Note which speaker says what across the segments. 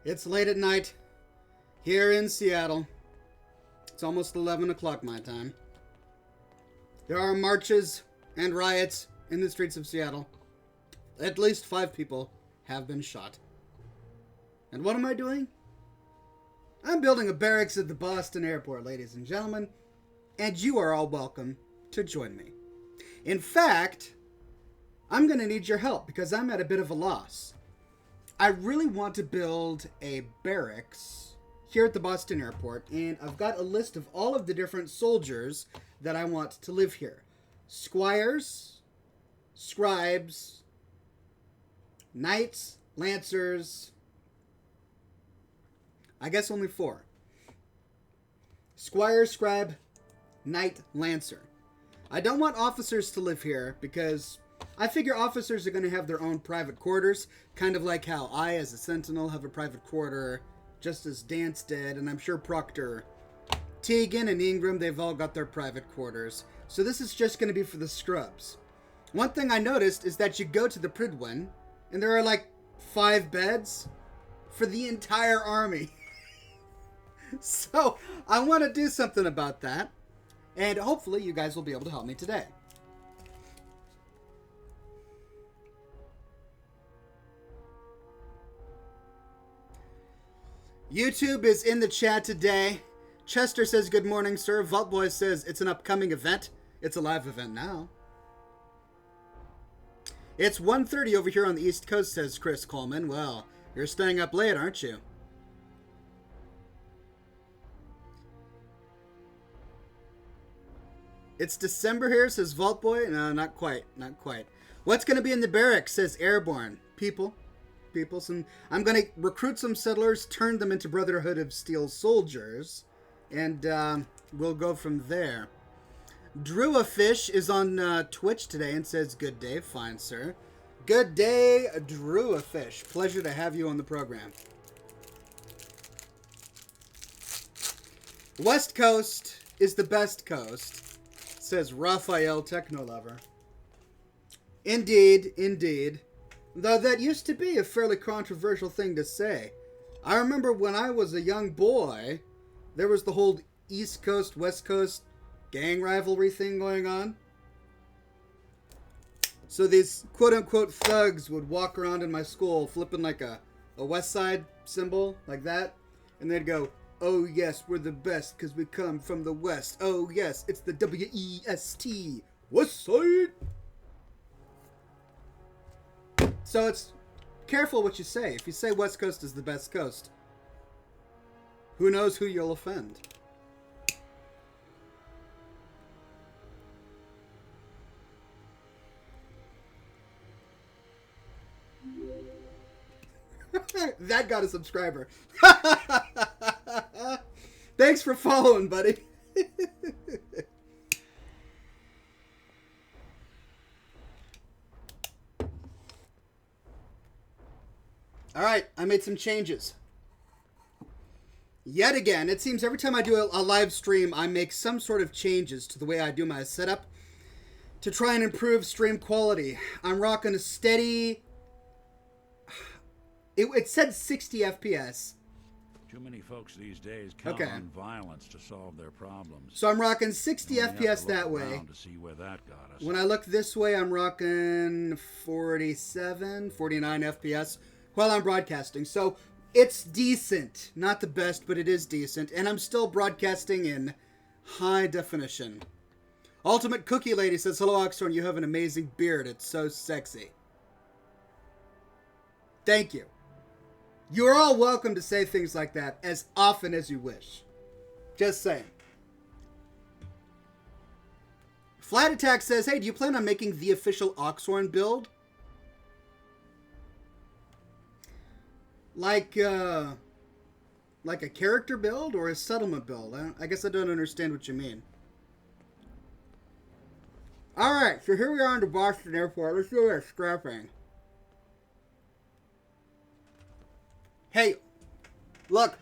Speaker 1: It's late at night here in Seattle. It's almost 11 o'clock my time. There are marches and riots in the streets of Seattle. At least 5 people have been shot. And what am I doing? I'm building a barracks at the Boston airport, ladies and gentlemen, and you are all welcome to join me. In fact, I'm going to need your help because I'm at a bit of a loss. I really want to build a barracks here at the Boston airport, and I've got a list of all of the different soldiers that I want to live here. Squires, scribes, knights, lancers. I guess only 4. Squire, scribe, knight, lancer. I don't want officers to live here because I figure officers are going to have their own private quarters, kind of like how I, as a sentinel, have a private quarter, just as Dance did, and I'm sure Proctor, Tegan, and Ingram, they've all got their private quarters. So this is just going to be for the scrubs. One thing I noticed is that you go to the Pridwin, and there are like 5 beds for the entire army. So I want to do something about that, and hopefully you guys will be able to help me today. YouTube is in the chat today. Chester says, good morning, sir. Vault Boy says, it's an upcoming event. It's a live event now. It's 1:30 over here on the East Coast, says Chris Coleman. Well, you're staying up late, aren't you? It's December here, says Vault Boy. No, not quite. Not quite. What's going to be in the barracks, says Airborne. People. I'm going to recruit some settlers, turn them into Brotherhood of Steel soldiers, and we'll go from there. Drewafish is on Twitch today and says, good day, fine sir. Good day, Drewafish. Pleasure to have you on the program. West Coast is the best coast, says Raphael Technolover. Indeed, indeed. Though that used to be a fairly controversial thing to say. I remember when I was a young boy, there was the whole East Coast, West Coast gang rivalry thing going on. So these quote-unquote thugs would walk around in my school flipping like a West Side symbol, like that. And they'd go, oh yes, we're the best because we come from the West. Oh yes, it's the W-E-S-T, West Side. So it's careful what you say. If you say West Coast is the best coast, who knows who you'll offend. That got a subscriber. Thanks for following, buddy. Alright, I made some changes. Yet again, it seems every time I do a live stream, I make some sort of changes to the way I do my setup to try and improve stream quality. I'm rocking a steady... It said 60 FPS.
Speaker 2: Too many folks these days count on violence to solve their problems.
Speaker 1: So I'm rocking 60 FPS that way.
Speaker 2: To see where that got us.
Speaker 1: When I look this way, I'm rocking 47, 49 FPS while I'm broadcasting. So it's decent. Not the best, but it is decent. And I'm still broadcasting in high definition. Ultimate Cookie Lady says, hello, Oxhorn, you have an amazing beard. It's so sexy. Thank you. You're all welcome to say things like that as often as you wish. Just saying. Flat Attack says, hey, do you plan on making the official Oxhorn build? Like a character build or a settlement build? I guess I don't understand what you mean. Alright, so here we are in the Boston airport. Let's do our scrapping. Hey, look,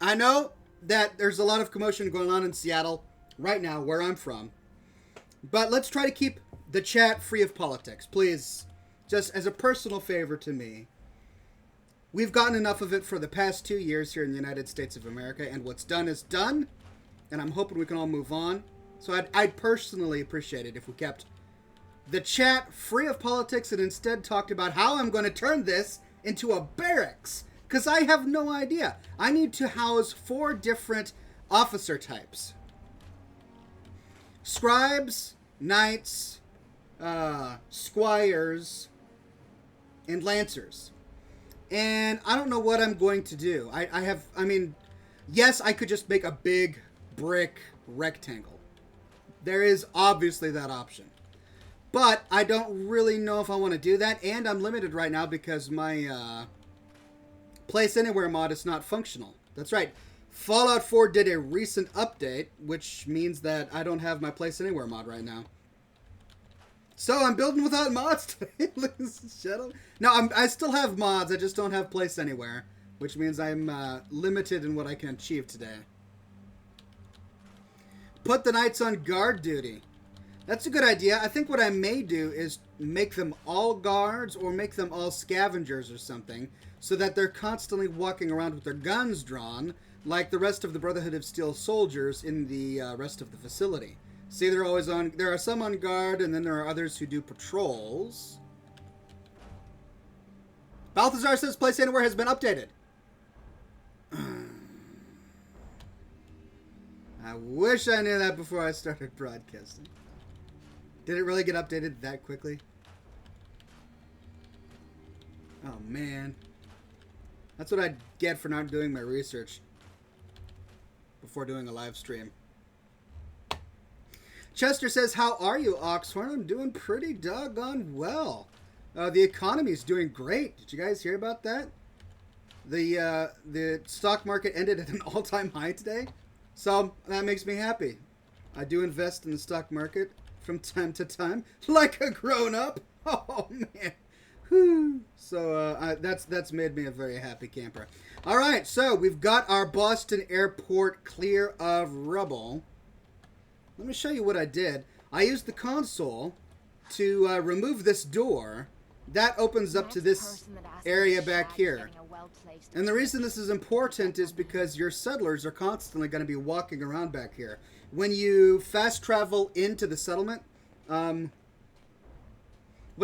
Speaker 1: I know that there's a lot of commotion going on in Seattle right now, where I'm from. But let's try to keep the chat free of politics, please. Just as a personal favor to me. We've gotten enough of it for the past 2 years here in the United States of America, and what's done is done, and I'm hoping we can all move on. So I'd personally appreciate it if we kept the chat free of politics and instead talked about how I'm going to turn this into a barracks, because I have no idea. I need to house 4 different officer types. Scribes, knights, squires, and lancers. And I don't know what I'm going to do. I mean, yes, I could just make a big brick rectangle. There is obviously that option. But I don't really know if I want to do that, and I'm limited right now because my Place Anywhere mod is not functional. That's right. Fallout 4 did a recent update, which means that I don't have my Place Anywhere mod right now. So I'm building without mods today. No, I still have mods. I just don't have Place Anywhere, which means I'm limited in what I can achieve today. Put the knights on guard duty. That's a good idea. I think what I may do is make them all guards or make them all scavengers or something so that they're constantly walking around with their guns drawn like the rest of the Brotherhood of Steel soldiers in the rest of the facility. See, they're always on... There are some on guard, and then there are others who do patrols. Balthazar says Place Anywhere has been updated. I wish I knew that before I started broadcasting. Did it really get updated that quickly? Oh, man. That's what I get for not doing my research before doing a live stream. Chester says, how are you, Oxhorn? I'm doing pretty doggone well. The economy's doing great. Did you guys hear about that? The stock market ended at an all-time high today. So that makes me happy. I do invest in the stock market from time to time, like a grown-up. Oh, man. Whew. So that's made me a very happy camper. All right, so we've got our Boston airport clear of rubble. Let me show you what I did. I used the console to remove this door. That opens up to this area back here. And the reason this is important is because your settlers are constantly going to be walking around back here. When you fast travel into the settlement, what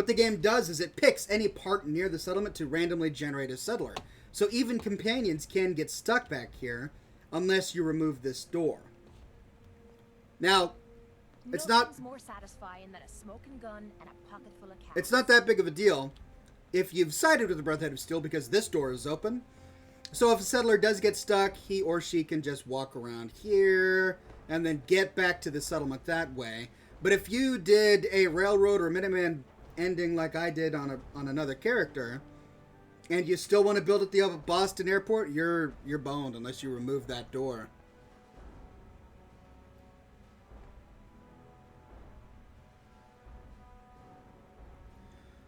Speaker 1: the game does is it picks any part near the settlement to randomly generate a settler. So even companions can get stuck back here unless you remove this door. Now, it's not
Speaker 3: more satisfying than a smoking gun and a pocket full of cash.
Speaker 1: It's not that big of a deal if you've sided with the Brotherhood of Steel because this door is open. So if a settler does get stuck, he or she can just walk around here and then get back to the settlement that way. But if you did a railroad or Minuteman ending like I did on another character, and you still want to build at the Boston airport, you're boned unless you remove that door.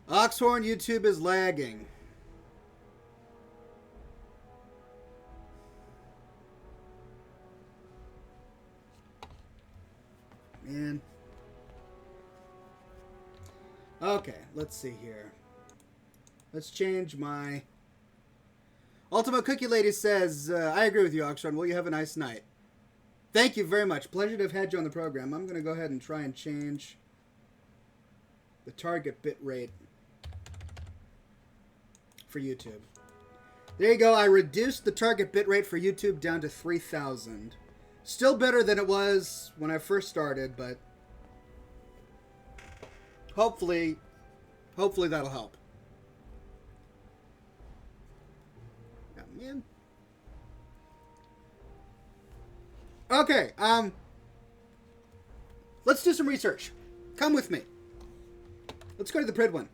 Speaker 1: Oxhorn YouTube is lagging. Man. Okay, let's see here. Let's change my... Ultimate Cookie Lady says, I agree with you, Oxhorn. Will you have a nice night? Thank you very much. Pleasure to have had you on the program. I'm going to go ahead and try and change the target bit rate for YouTube. There you go. I reduced the target bitrate for YouTube down to 3,000. Still better than it was when I first started, but hopefully that'll help. Oh, man. Okay, let's do some research. Come with me. Let's go to the Pridwin.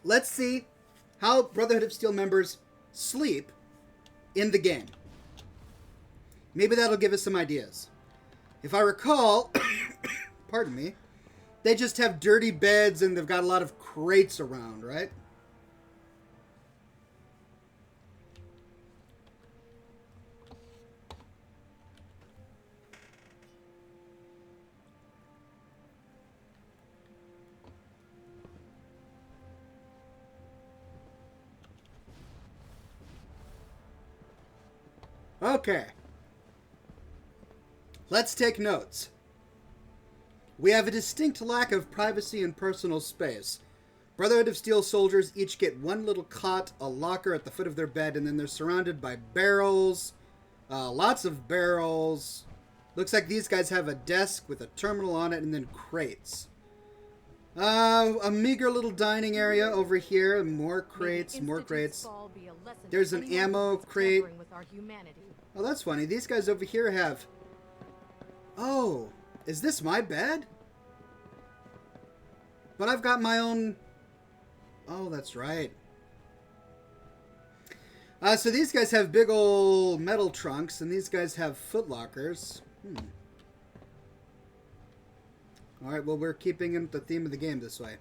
Speaker 1: Let's see how Brotherhood of Steel members sleep in the game. Maybe that'll give us some ideas. If I recall, pardon me, they just have dirty beds and they've got a lot of crates around, right? Okay. Let's take notes. We have a distinct lack of privacy and personal space. Brotherhood of Steel soldiers each get one little cot, a locker at the foot of their bed, and then they're surrounded by barrels. Lots of barrels. Looks like these guys have a desk with a terminal on it and then crates. A meager little dining area over here. More crates, more crates. There's an ammo crate. Oh, that's funny. These guys over here have... Oh, is this my bed? But I've got my own... Oh, that's right. So these guys have big old metal trunks, and these guys have footlockers. Alright, well, we're keeping the theme of the game this way.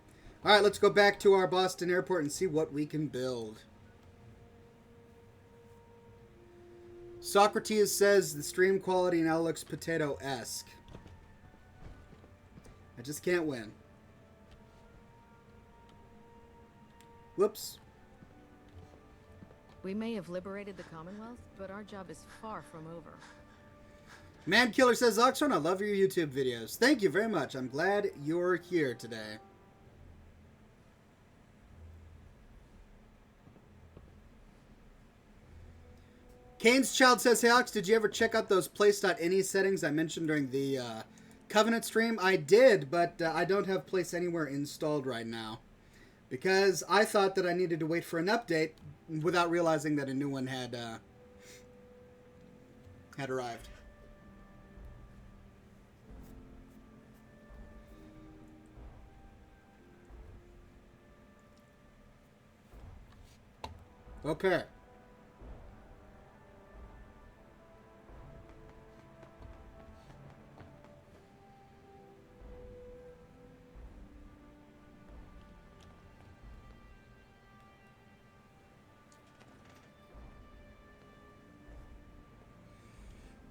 Speaker 1: Alright, let's go back to our Boston airport and see what we can build. Socrates says the stream quality now looks potato-esque. I just can't win. Whoops.
Speaker 4: We may have liberated the Commonwealth, but our job is far from over.
Speaker 1: Man Killer says, Oxorn, I love your YouTube videos. Thank you very much. I'm glad you're here today. Kane's Child says, hey Ox, did you ever check out those place.ne settings I mentioned during the Covenant stream? I did, but I don't have Place Anywhere installed right now. Because I thought that I needed to wait for an update without realizing that a new one had arrived. Okay.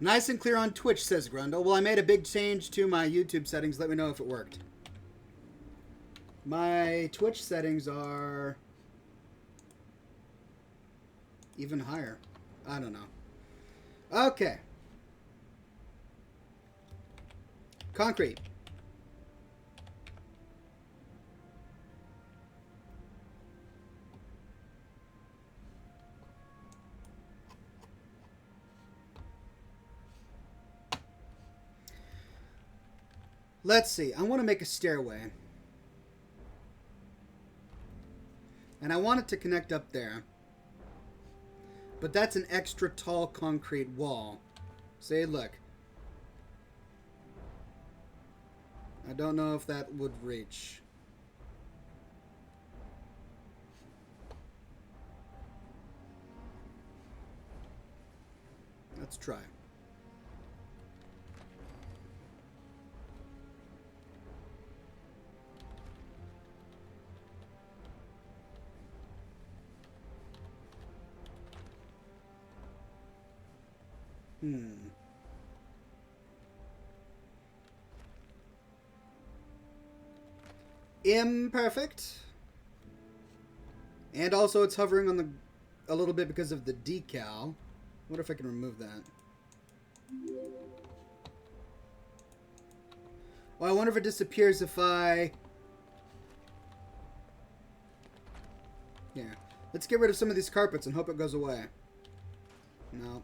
Speaker 1: Nice and clear on Twitch, says Grundle. Well, I made a big change to my YouTube settings. Let me know if it worked. My Twitch settings are even higher. I don't know. Okay. Concrete. Let's see. I want to make a stairway. And I want it to connect up there. But that's an extra tall concrete wall. See, look. I don't know if that would reach. Let's try. Imperfect. And also it's hovering on a little bit because of the decal. What if I can remove that? Oh, I wonder if it disappears if I... Yeah. Let's get rid of some of these carpets and hope it goes away. No.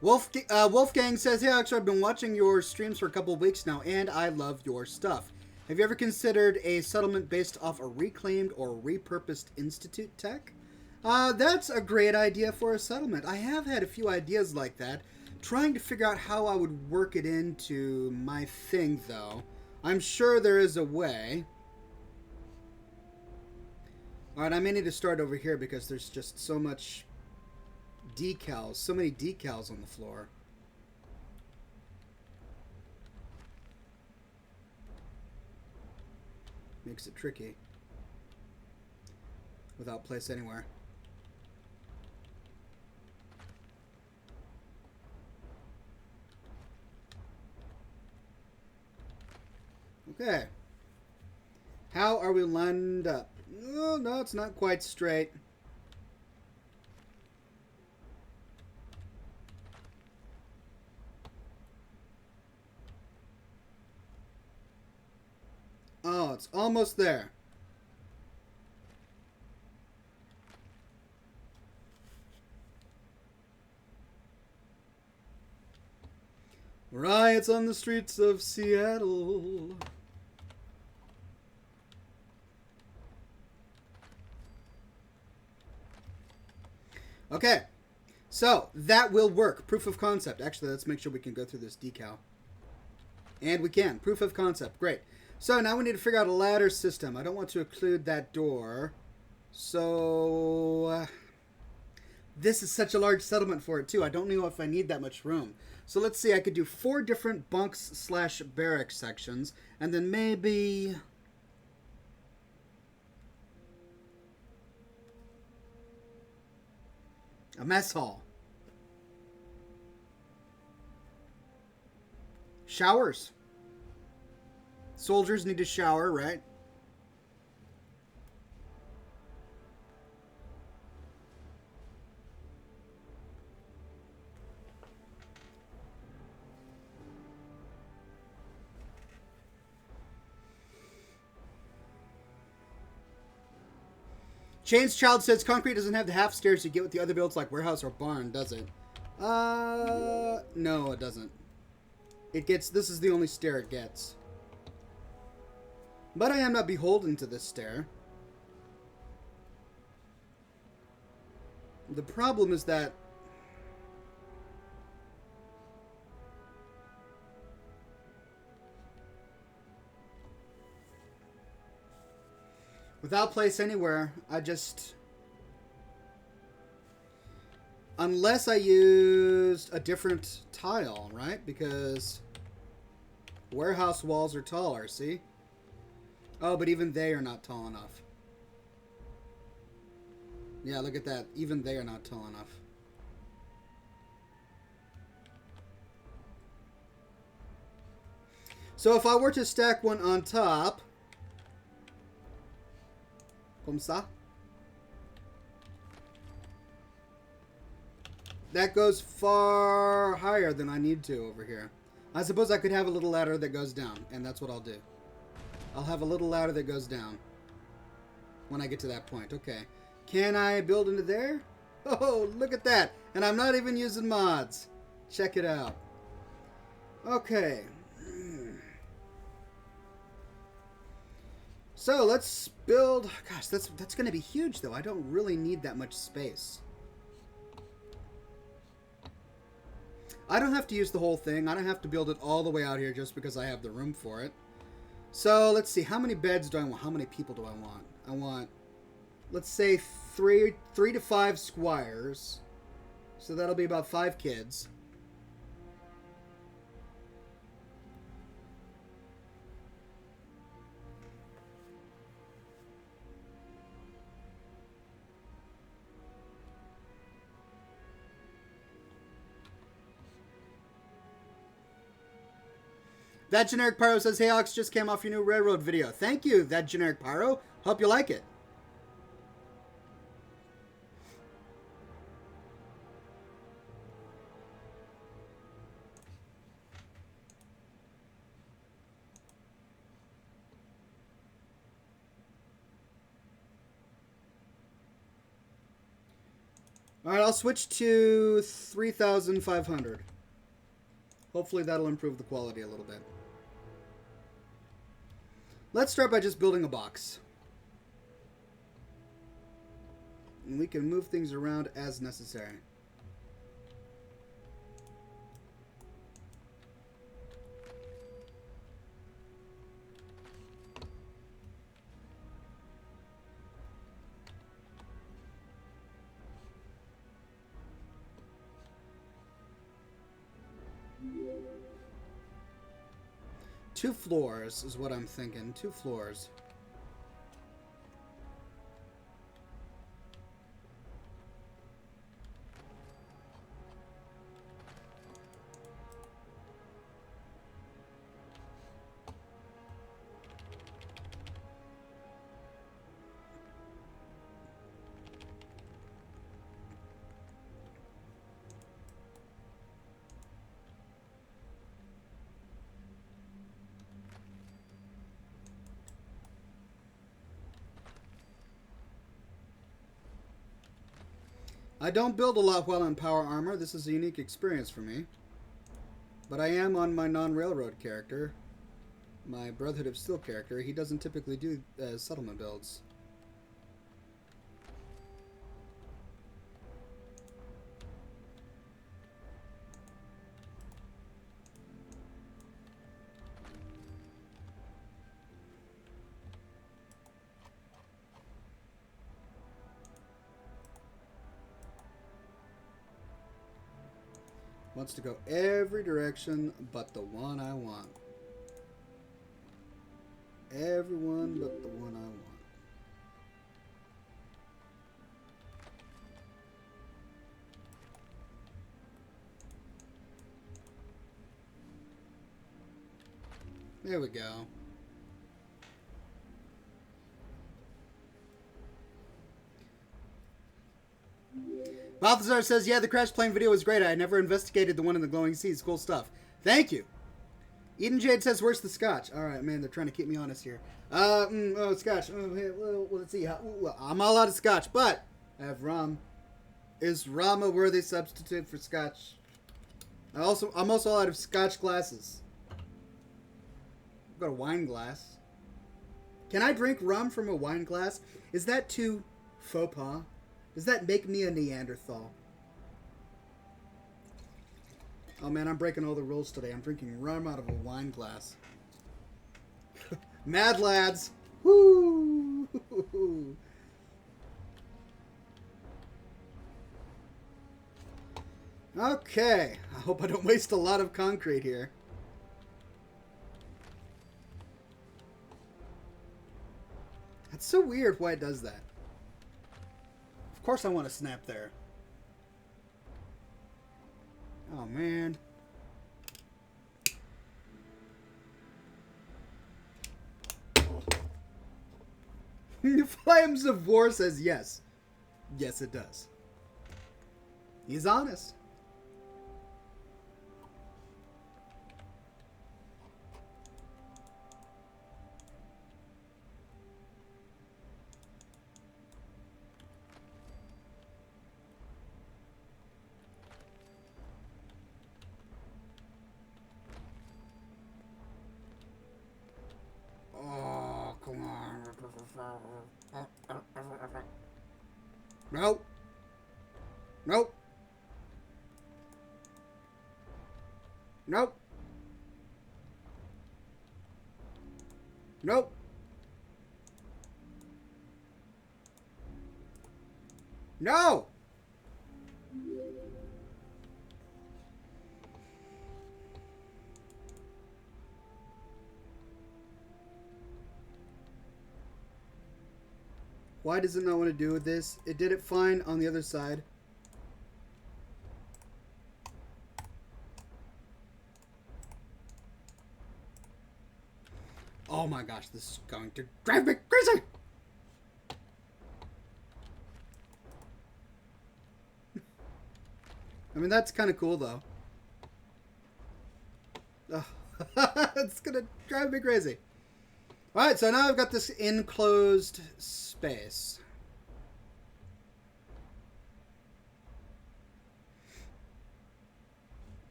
Speaker 1: Wolfgang says, hey, Oxford, I've been watching your streams for a couple of weeks now, and I love your stuff. Have you ever considered a settlement based off a reclaimed or repurposed institute tech? That's a great idea for a settlement. I have had a few ideas like that. Trying to figure out how I would work it into my thing, though. I'm sure there is a way. Alright, I may need to start over here because there's just so much... decals, so many decals on the floor. Makes it tricky. Without place anywhere. Okay. How are we lined up? Oh, no, it's not quite straight. Oh, it's almost there. Riots on the streets of Seattle. Okay, so that will work. Proof of concept. Actually, let's make sure we can go through this decal. And we can. Proof of concept. Great. So now we need to figure out a ladder system. I don't want to occlude that door. So this is such a large settlement for it too. I don't know if I need that much room. So let's see. I could do 4 different bunks / barracks sections. And then maybe... a mess hall. Showers. Soldiers need to shower, right? Chains Child says concrete doesn't have the half stairs you get with the other builds like warehouse or barn, does it? No, it doesn't. It gets, this is the only stair it gets. But I am not beholden to this stair. The problem is that without place anywhere, I just... unless I used a different tile, right? Because warehouse walls are taller, see? Oh, but even they are not tall enough. Yeah, look at that. Even they are not tall enough. So if I were to stack one on top... comme ça. That goes far higher than I need to over here. I suppose I could have a little ladder that goes down, and that's what I'll do. I'll have a little ladder that goes down when I get to that point. Okay. Can I build into there? Oh, look at that. And I'm not even using mods. Check it out. Okay. So let's build... gosh, that's going to be huge, though. I don't really need that much space. I don't have to use the whole thing. I don't have to build it all the way out here just because I have the room for it. So let's see. How many beds do I want? How many people do I want? I want, let's say, 3 to 5 squires. So that'll be about 5 kids. That Generic Pyro says, hey, Ox, just came off your new railroad video. Thank you, That Generic Pyro. Hope you like it. All right, I'll switch to 3,500. Hopefully that'll improve the quality a little bit. Let's start by just building a box. And we can move things around as necessary. Two floors is what I'm thinking. 2 floors. I don't build a lot while in power armor. This is a unique experience for me. But I am on my non-railroad character. My Brotherhood of Steel character. He doesn't typically do settlement builds. Wants to go every direction but the one I want. Everyone but the one I want. There we go. Balthazar says, yeah, the crash plane video was great. I never investigated the one in the glowing seas. Cool stuff. Thank you. Eden Jade says, where's the scotch? All right, man, they're trying to keep me honest here. Scotch. Well, let's see. I'm all out of scotch, but I have rum. Is rum a worthy substitute for scotch? I'm also out of scotch glasses. I've got a wine glass. Can I drink rum from a wine glass? Is that too faux pas? Does that make me a Neanderthal? Oh man, I'm breaking all the rules today. I'm drinking rum out of a wine glass. Mad lads! Woo! Okay, I hope I don't waste a lot of concrete here. That's so weird why it does that. Of course I want to snap there. Oh, man. Flames of War says yes. Yes, it does. He's honest. Oh, come on. Nope. Nope. Nope. Nope. No! Why does it not want to do with this? It did it fine on the other side. Oh my gosh, this is going to drive me crazy! I mean, that's kind of cool, though. It's gonna drive me crazy. Alright, so now I've got this enclosed space.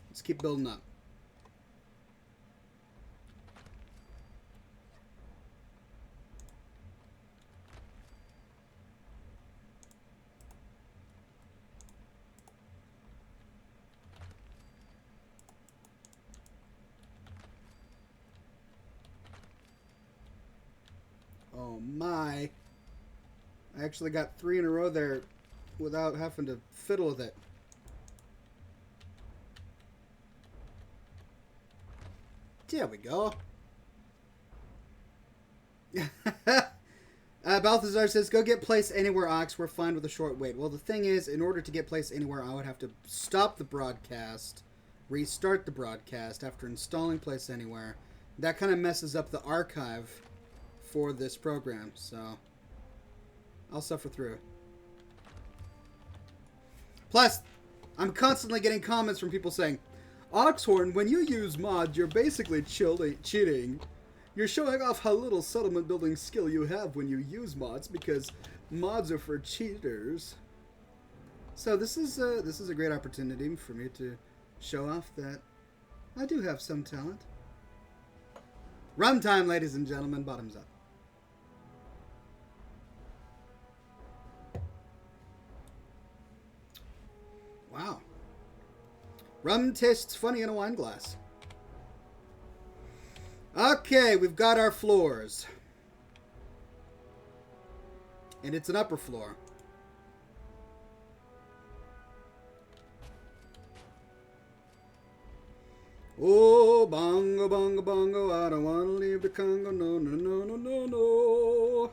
Speaker 1: Let's keep building up. Oh my. I actually got 3 in a row there without having to fiddle with it. There we go. Balthazar says, go get place anywhere, Ox. We're fine with a short wait. Well, the thing is, in order to get place anywhere, I would have to stop the broadcast, restart the broadcast after installing place anywhere. That kind of messes up the archive for this program, so I'll suffer through. Plus, I'm constantly getting comments from people saying, Oxhorn, when you use mods, you're basically cheating. You're showing off how little settlement building skill you have when you use mods, because Mods are for cheaters. So this is a great opportunity for me to show off that I do have some talent. Runtime, ladies and gentlemen, bottoms up. Wow. Rum tastes funny in a wine glass. Okay, we've got our floors. And it's an upper floor. Oh, bongo, bongo, bongo, I don't want to leave the Congo, no, no, no, no, no, no.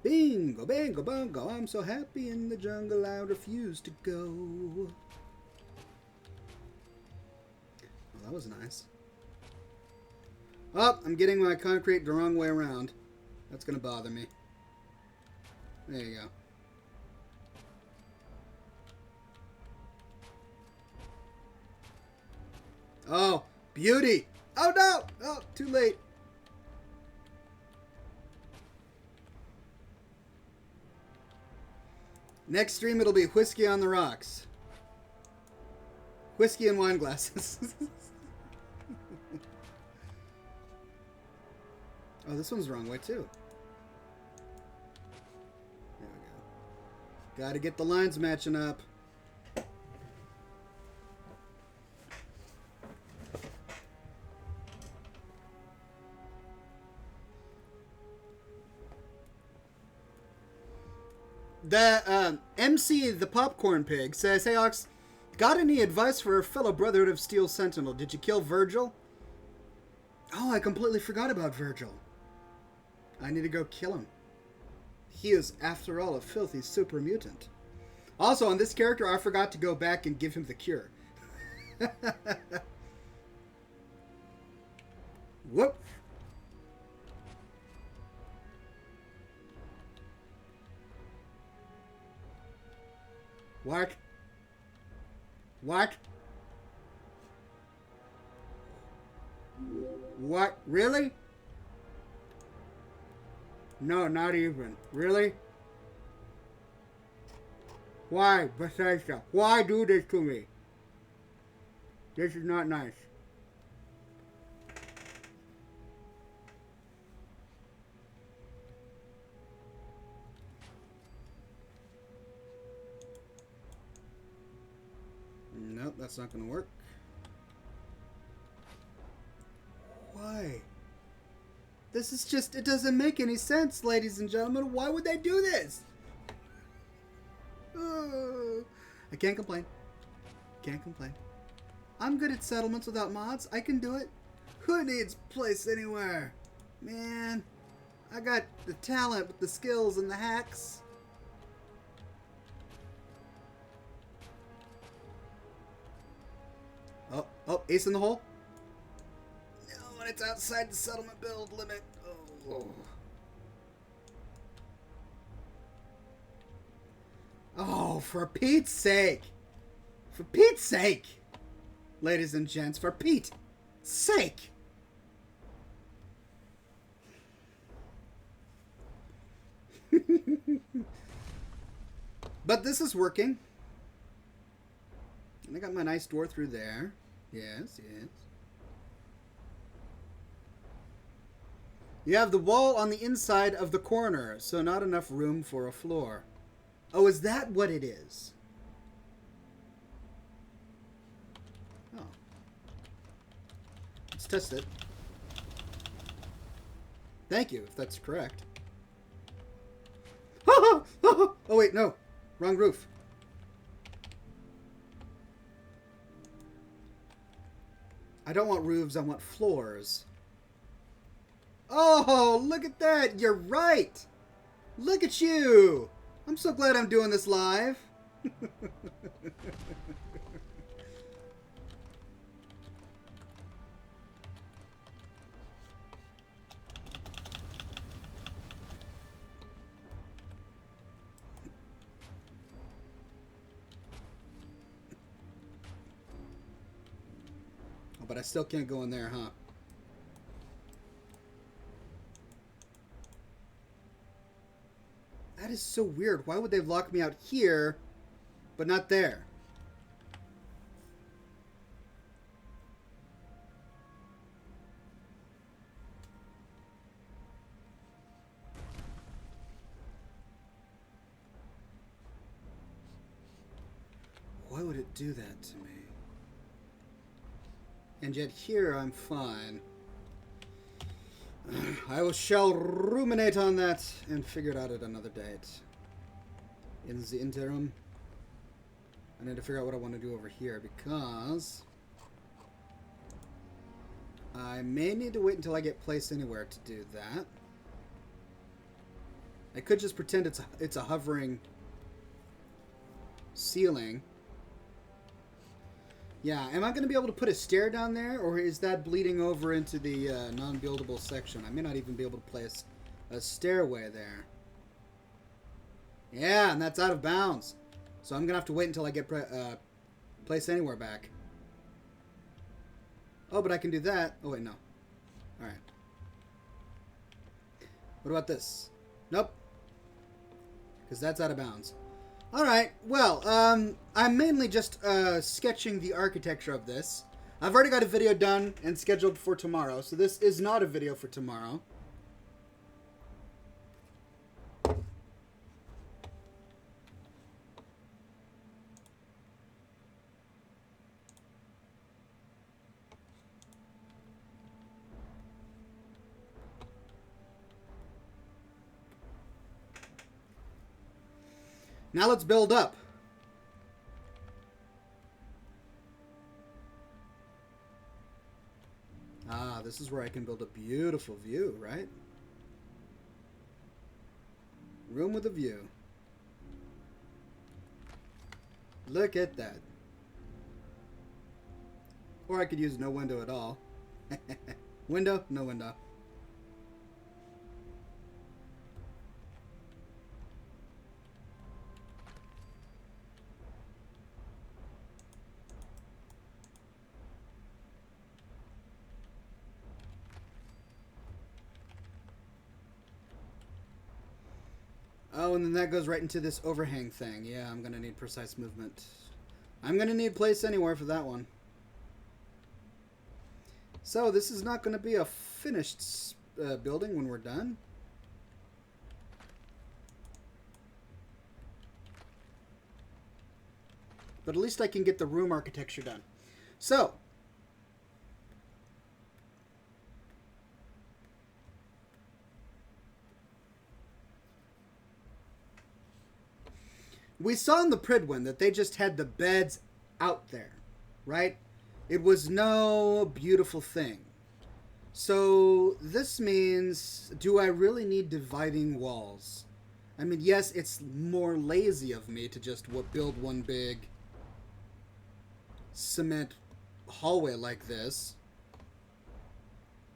Speaker 1: Bingo, bango, bongo, I'm so happy in the jungle, I refuse to go. Well, that was nice. Oh, I'm getting my concrete the wrong way around. That's going to bother me. There you go. Oh, beauty. Oh, no. Oh, too late. Next stream, it'll be whiskey on the rocks. Whiskey and wine glasses. Oh, this one's the wrong way, too. There we go. Gotta get the lines matching up. The MC, the Popcorn Pig, says, "Hey, Ox, got any advice for a fellow Brotherhood of Steel Sentinel? Did you kill Virgil?" Oh, I completely forgot about Virgil. I need to go kill him. He is, after all, a filthy super mutant. Also, on this character, I forgot to go back and give him the cure. Whoop. What? What? What? Really? No, not even. Really? Why, Bethesda? Why do this to me? This is not nice. Nope, that's not going to work. Why? This is just, it doesn't make any sense, ladies and gentlemen. Why would they do this? I can't complain. Can't complain. I'm good at settlements without mods. I can do it. Who needs place anywhere? Man, I got the talent with the skills and the hacks. Oh, ace in the hole? No, when it's outside the settlement build limit. Oh. Oh, for Pete's sake. For Pete's sake. Ladies and gents, for Pete's sake. But this is working. And I got my nice door through there. Yes, yes. You have the wall on the inside of the corner, so not enough room for a floor. Oh, is that what it is? Oh. Let's test it. Thank you, if that's correct. Oh, wait, no. Wrong roof. I don't want roofs, I want floors. Oh, look at that. You're right. Look at you. I'm so glad I'm doing this live. Oh, but I still can't go in there, huh? is so weird. Why would they lock me out here, but not there? Why would it do that to me? And yet here I'm fine. shall ruminate on that and figure it out at another date. In the interim, I need to figure out what I want to do over here because I may need to wait until I get placed anywhere to do that. I could just pretend it's a hovering ceiling. Yeah, am I going to be able to put a stair down there, or is that bleeding over into the non-buildable section? I may not even be able to place a stairway there. Yeah, and that's out of bounds. So I'm going to have to wait until I get placed anywhere back. Oh, but I can do that. Oh, wait, no. Alright. What about this? Nope. Because that's out of bounds. Alright, well, I'm mainly just sketching the architecture of this. I've already got a video done and scheduled for tomorrow, so this is not a video for tomorrow. Now let's build up. Ah, this is where I can build a beautiful view, right? Room with a view. Look at that. Or I could use no window at all. Window, no window. Oh, and then that goes right into this overhang thing. Yeah, I'm going to need precise movement. I'm going to need place anywhere for that one. So, this is not going to be a finished building when we're done. But at least I can get the room architecture done. So, we saw in the Pridwin that they just had the beds out there, right? It was no beautiful thing. So this means, do I really need dividing walls? I mean, yes, it's more lazy of me to just build one big cement hallway like this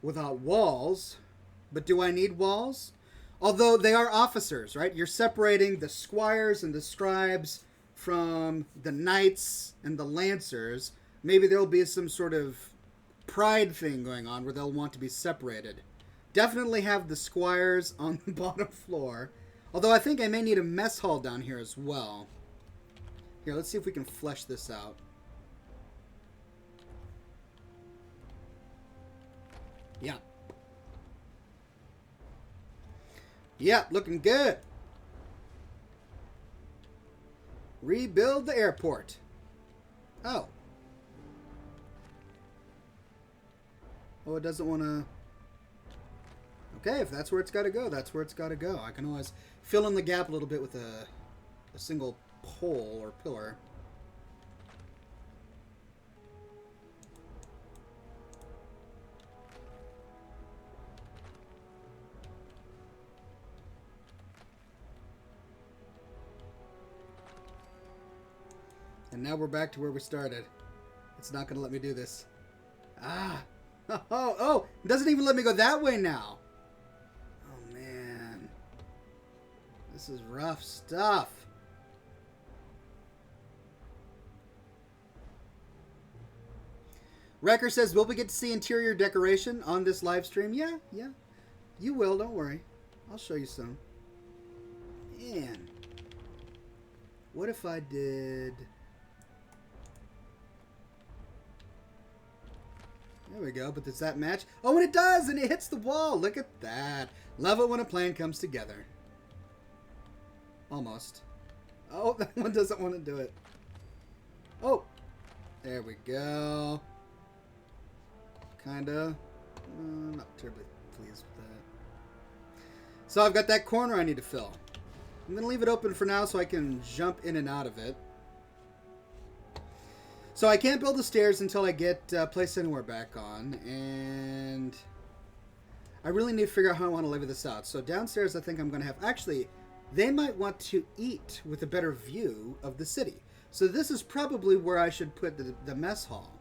Speaker 1: without walls, but do I need walls? Although they are officers, right? You're separating the squires and the scribes from the knights and the lancers. Maybe there'll be some sort of pride thing going on where they'll want to be separated. Definitely have the squires on the bottom floor. Although I think I may need a mess hall down here as well. Here, let's see if we can flesh this out. Yeah. Yep, looking good. Rebuild the airport. Oh. Oh, it doesn't want to... Okay, if that's where it's got to go, that's where it's got to go. I can always fill in the gap a little bit with a single pole or pillar. And now we're back to where we started. It's not going to let me do this. Ah! Oh! It doesn't even let me go that way now! Oh, man. This is rough stuff. Wrecker says, will we get to see interior decoration on this live stream? Yeah. You will, don't worry. I'll show you some. Man. What if I did... There we go, but does that match? Oh, and it does, and it hits the wall. Look at that. Love it when a plan comes together. Almost. Oh, that one doesn't want to do it. Oh, there we go. Kinda. Not terribly pleased with that. So I've got that corner I need to fill. I'm going to leave it open for now so I can jump in and out of it. So I can't build the stairs until I get Place Anywhere back on, and I really need to figure out how I want to levy this out. So downstairs I think I'm going to have... Actually, they might want to eat with a better view of the city. So this is probably where I should put the mess hall.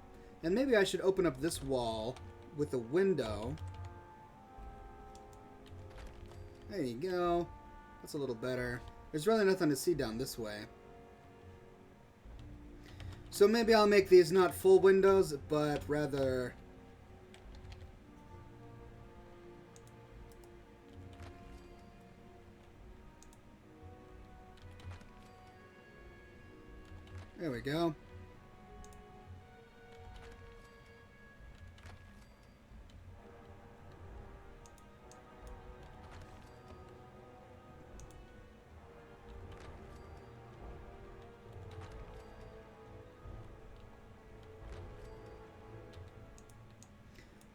Speaker 1: And maybe I should open up this wall with a window. There you go. That's a little better. There's really nothing to see down this way. So maybe I'll make these not full windows, but rather... There we go.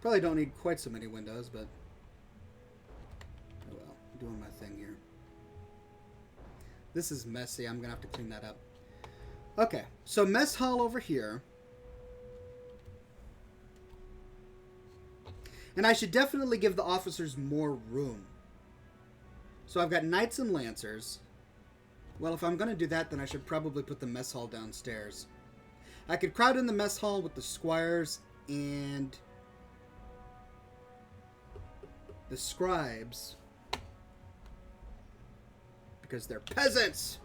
Speaker 1: Probably don't need quite so many windows, but oh well, I'm doing my thing here. This is messy. I'm gonna have to clean that up. Okay, so mess hall over here. And I should definitely give the officers more room. So I've got knights and lancers. Well, if I'm gonna do that, then I should probably put the mess hall downstairs. I could crowd in the mess hall with the squires and the scribes, because they're peasants.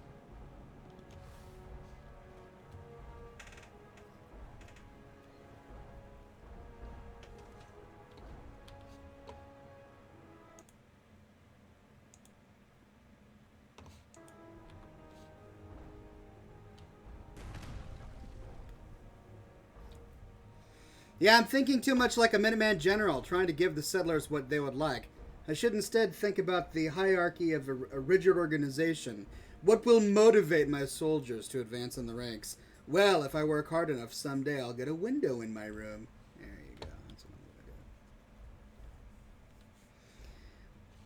Speaker 1: Yeah, I'm thinking too much like a Minuteman general, trying to give the settlers what they would like. I should instead think about the hierarchy of a rigid organization. What will motivate my soldiers to advance in the ranks? Well, if I work hard enough, someday I'll get a window in my room. There you go. That's what I'm going to do.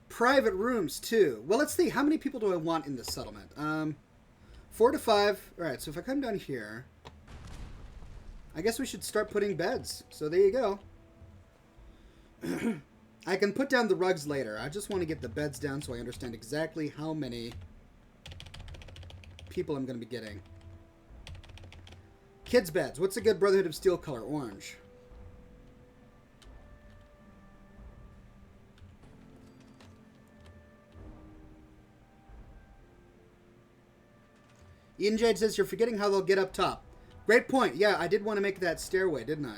Speaker 1: Private rooms, too. Well, let's see. How many people do I want in this settlement? 4 to 5. All right, so if I come down here... I guess we should start putting beds. So there you go. I can put down the rugs later. I just want to get the beds down so I understand exactly how many people I'm going to be getting. Kids' beds. What's a good Brotherhood of Steel color? Orange. Ian Jade says you're forgetting how they'll get up top. Great point. Yeah, I did want to make that stairway, didn't I?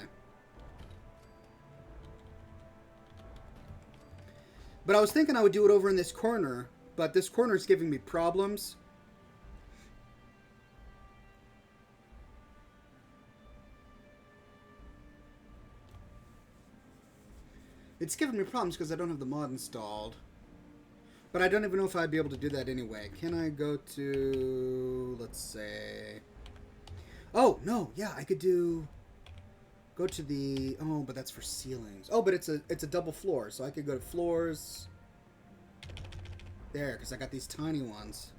Speaker 1: But I was thinking I would do it over in this corner, but this corner is giving me problems. It's giving me problems because I don't have the mod installed. But I don't even know if I'd be able to do that anyway. Can I go to... let's say... Oh, no, yeah, I could do... Go to the... Oh, but that's for ceilings. Oh, but it's a double floor, so I could go to floors... There, because I got these tiny ones.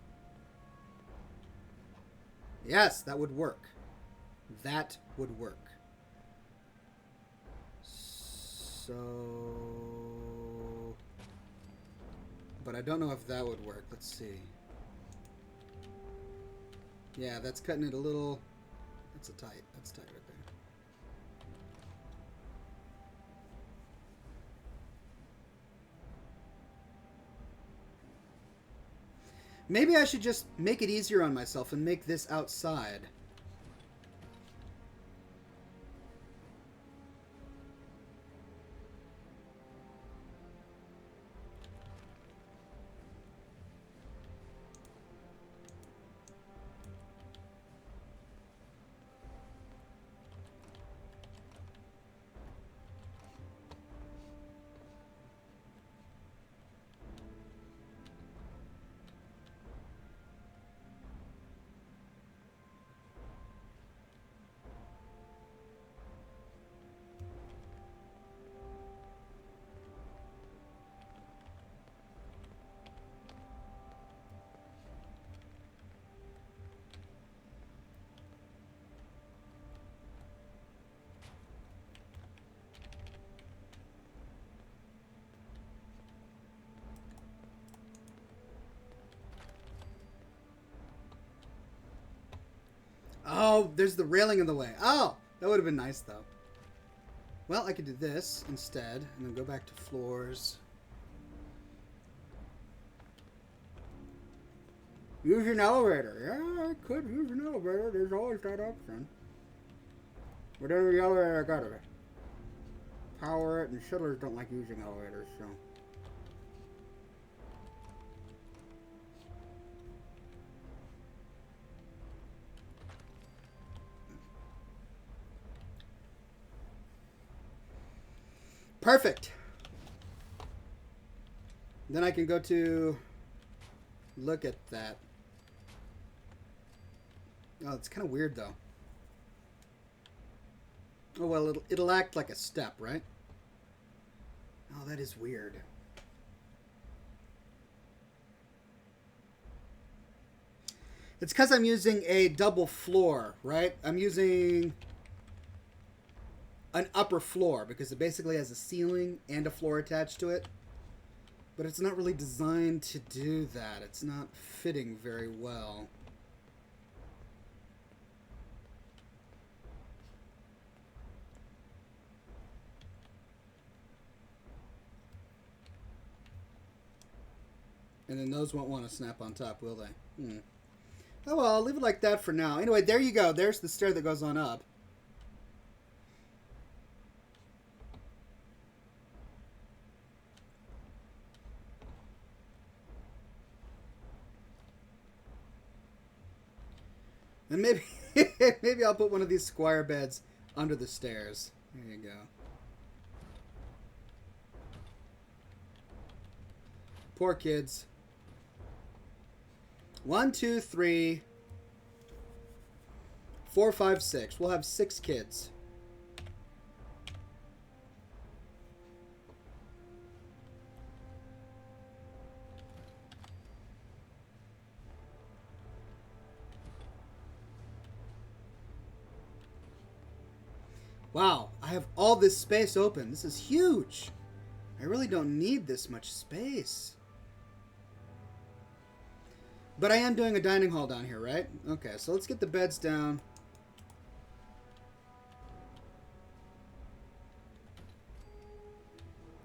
Speaker 1: Yes, that would work. That would work. So... But I don't know if that would work. Let's see. Yeah, that's cutting it a little... That's tight right there. Maybe I should just make it easier on myself and make this outside. Oh, there's the railing in the way. Oh, that would have been nice, though. Well, I could do this instead, and then go back to floors. Use an elevator. Yeah, I could use an elevator. There's always that option. But then the elevator, I gotta power it, and shuttlers don't like using elevators, so. Perfect. Then I can go to look at that. Oh, it's kind of weird though. Oh well, it'll act like a step, right? Oh, that is weird. It's because I'm using a double floor, right? I'm using an upper floor because it basically has a ceiling and a floor attached to it. But it's not really designed to do that. It's not fitting very well. And then those won't want to snap on top, will they? Oh well, I'll leave it like that for now. Anyway, there you go. There's the stair that goes on up. And maybe maybe I'll put one of these squire beds under the stairs. There you go. Poor kids. 1, 2, 3, 4, 5, 6. We'll have 6 kids. Wow, I have all this space open. This is huge. I really don't need this much space. But I am doing a dining hall down here, right? Okay, so let's get the beds down.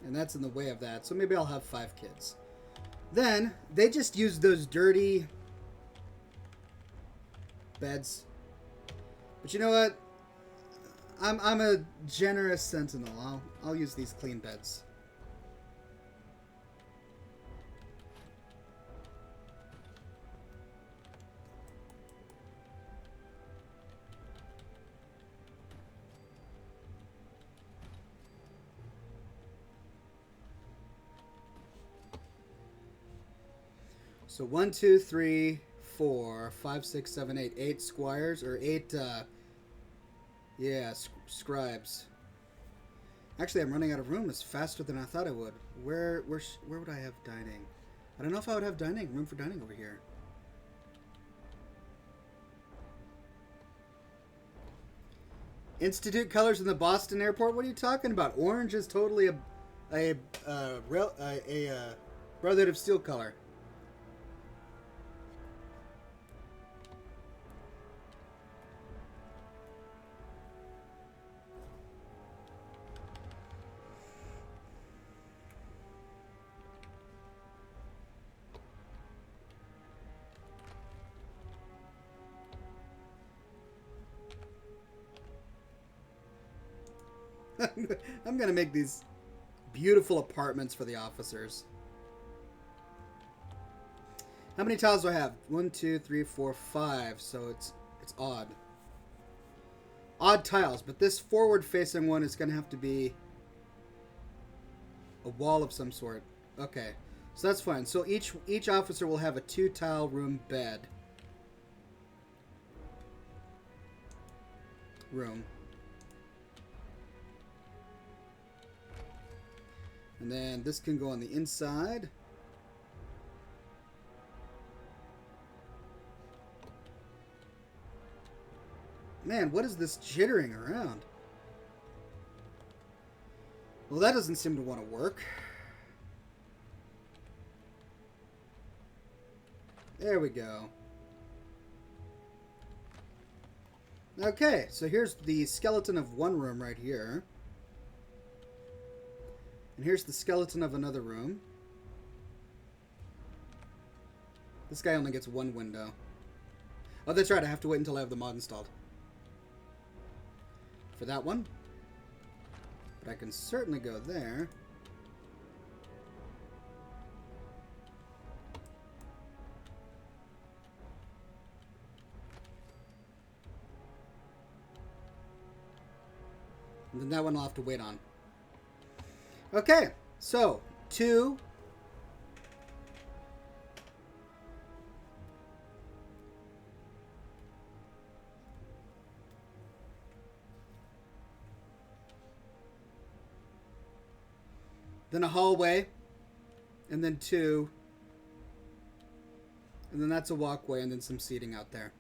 Speaker 1: And that's in the way of that, so maybe I'll have 5 kids. Then, they just use those dirty beds. But you know what? I'm a generous sentinel. I'll use these clean beds. So 1, 2, 3, 4, 5, 6, 7, 8. 8 squires or 8 scribes. Actually, I'm running out of room. It's faster than I thought I would. Where would I have dining? I don't know if I would have room for dining over here. Institute colors in the Boston airport? What are you talking about? Orange is totally a Brotherhood of Steel color. I'm gonna make these beautiful apartments for the officers. How many tiles do I have? 1, 2, 3, 4, 5. So it's odd. Odd tiles, but this forward-facing one is gonna have to be a wall of some sort. Okay, so that's fine. So each officer will have a 2-tile room bed. Room. And then this can go on the inside. Man, what is this jittering around? Well, that doesn't seem to want to work. There we go. Okay, so here's the skeleton of one room right here. And here's the skeleton of another room. This guy only gets one window. Oh, that's right, I have to wait until I have the mod installed for that one. But I can certainly go there. And then that one I'll have to wait on. Okay, so 2. Then a hallway, and then 2. And then that's a walkway, and then some seating out there.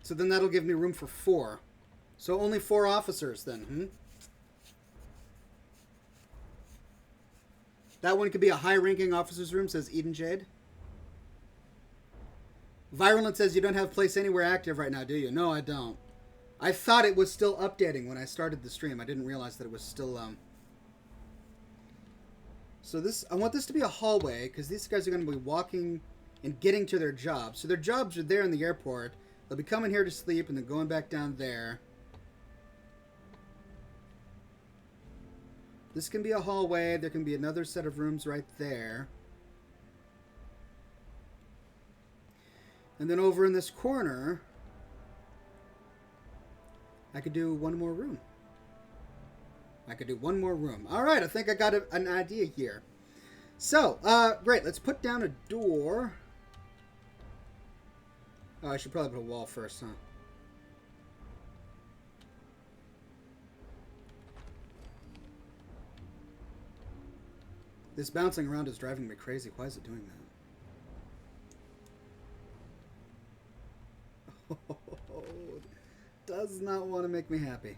Speaker 1: So then that'll give me room for 4. So only 4 officers then, That one could be a high-ranking officer's room, says Eden Jade. Virulent says you don't have Place Anywhere active right now, do you? No, I don't. I thought it was still updating when I started the stream. I didn't realize that it was still, So this, I want this to be a hallway, because these guys are going to be walking and getting to their jobs. So their jobs are there in the airport. They'll be coming here to sleep and then going back down there. This can be a hallway. There can be another set of rooms right there. And then over in this corner, I could do one more room. I could do one more room. All right, I think I got an idea here. So, great. Let's put down a door. Oh, I should probably put a wall first, huh? This bouncing around is driving me crazy. Why is it doing that? Oh, does not want to make me happy.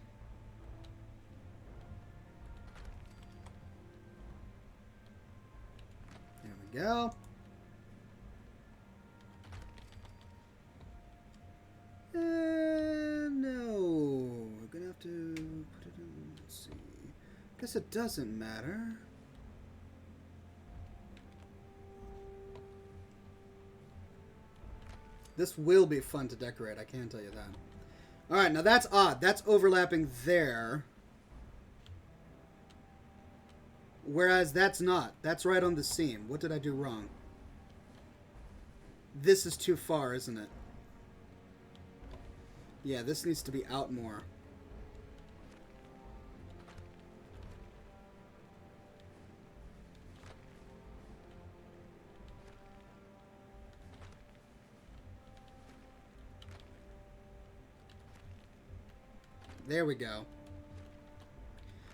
Speaker 1: There we go. No. We're going to have to put it in. Let's see. Guess it doesn't matter. This will be fun to decorate, I can tell you that. Alright, now that's odd. That's overlapping there. Whereas that's not. That's right on the seam. What did I do wrong? This is too far, isn't it? Yeah, this needs to be out more. There we go.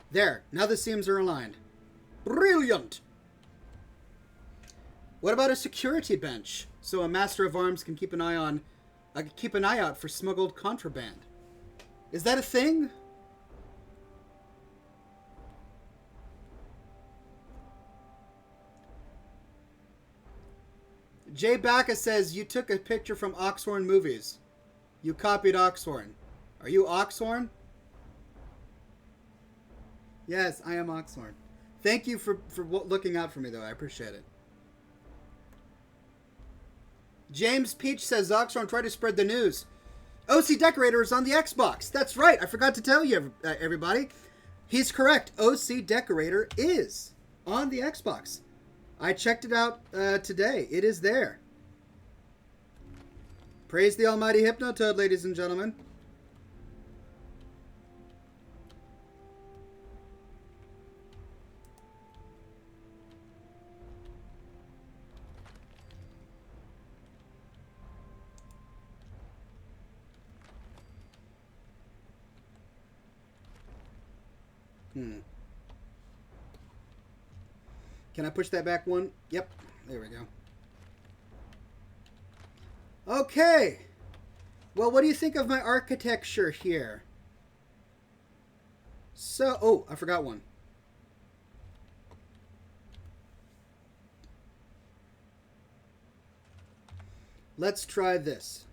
Speaker 1: There. Now the seams are aligned. Brilliant! What about a security bench? So a master of arms can keep an eye on... keep an eye out for smuggled contraband. Is that a thing? Jay Bacca says, you took a picture from Oxhorn Movies. You copied Oxhorn. Are you Oxhorn? Yes, I am Oxhorn. Thank you for looking out for me, though. I appreciate it. James Peach says, Oxhorn, try to spread the news. OC Decorator is on the Xbox. That's right. I forgot to tell you, everybody. He's correct. OC Decorator is on the Xbox. I checked it out today. It is there. Praise the almighty Hypnotoad, ladies and gentlemen. Can I push that back one? Yep. There we go. Okay. Well, what do you think of my architecture here? So, oh, I forgot one. Let's try this.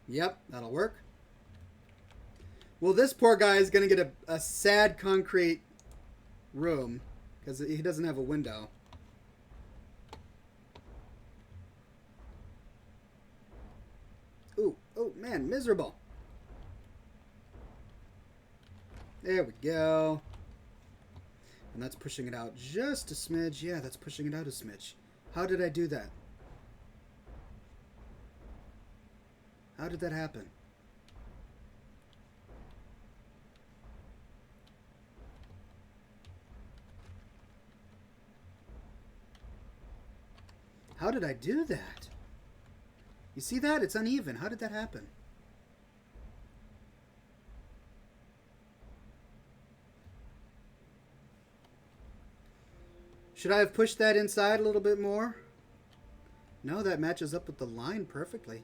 Speaker 1: Yep, that'll work. Well, this poor guy is going to get a sad concrete room because he doesn't have a window. Ooh, oh man, miserable. There we go. And that's pushing it out just a smidge. Yeah, that's pushing it out a smidge. How did I do that? How did that happen? How did I do that? You see that? It's uneven. How did that happen? Should I have pushed that inside a little bit more? No, that matches up with the line perfectly.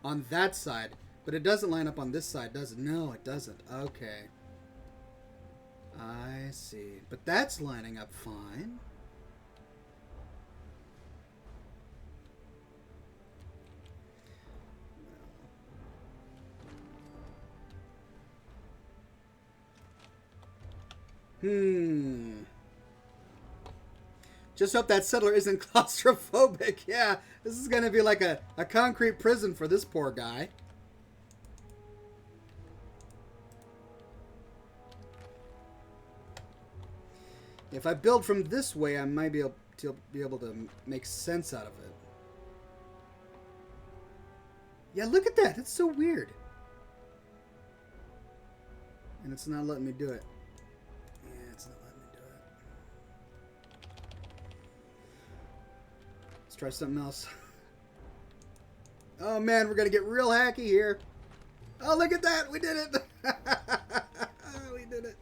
Speaker 1: On that side. But it doesn't line up on this side, does it? No, it doesn't. Okay. I see. But that's lining up fine. Just hope that settler isn't claustrophobic. Yeah, this is going to be like a concrete prison for this poor guy. If I build from this way, I might be able to make sense out of it. Yeah, look at that. That's so weird. And it's not letting me do it. Yeah, it's not letting me do it. Let's try something else. Oh man, we're gonna get real hacky here. Oh, look at that. We did it. We did it.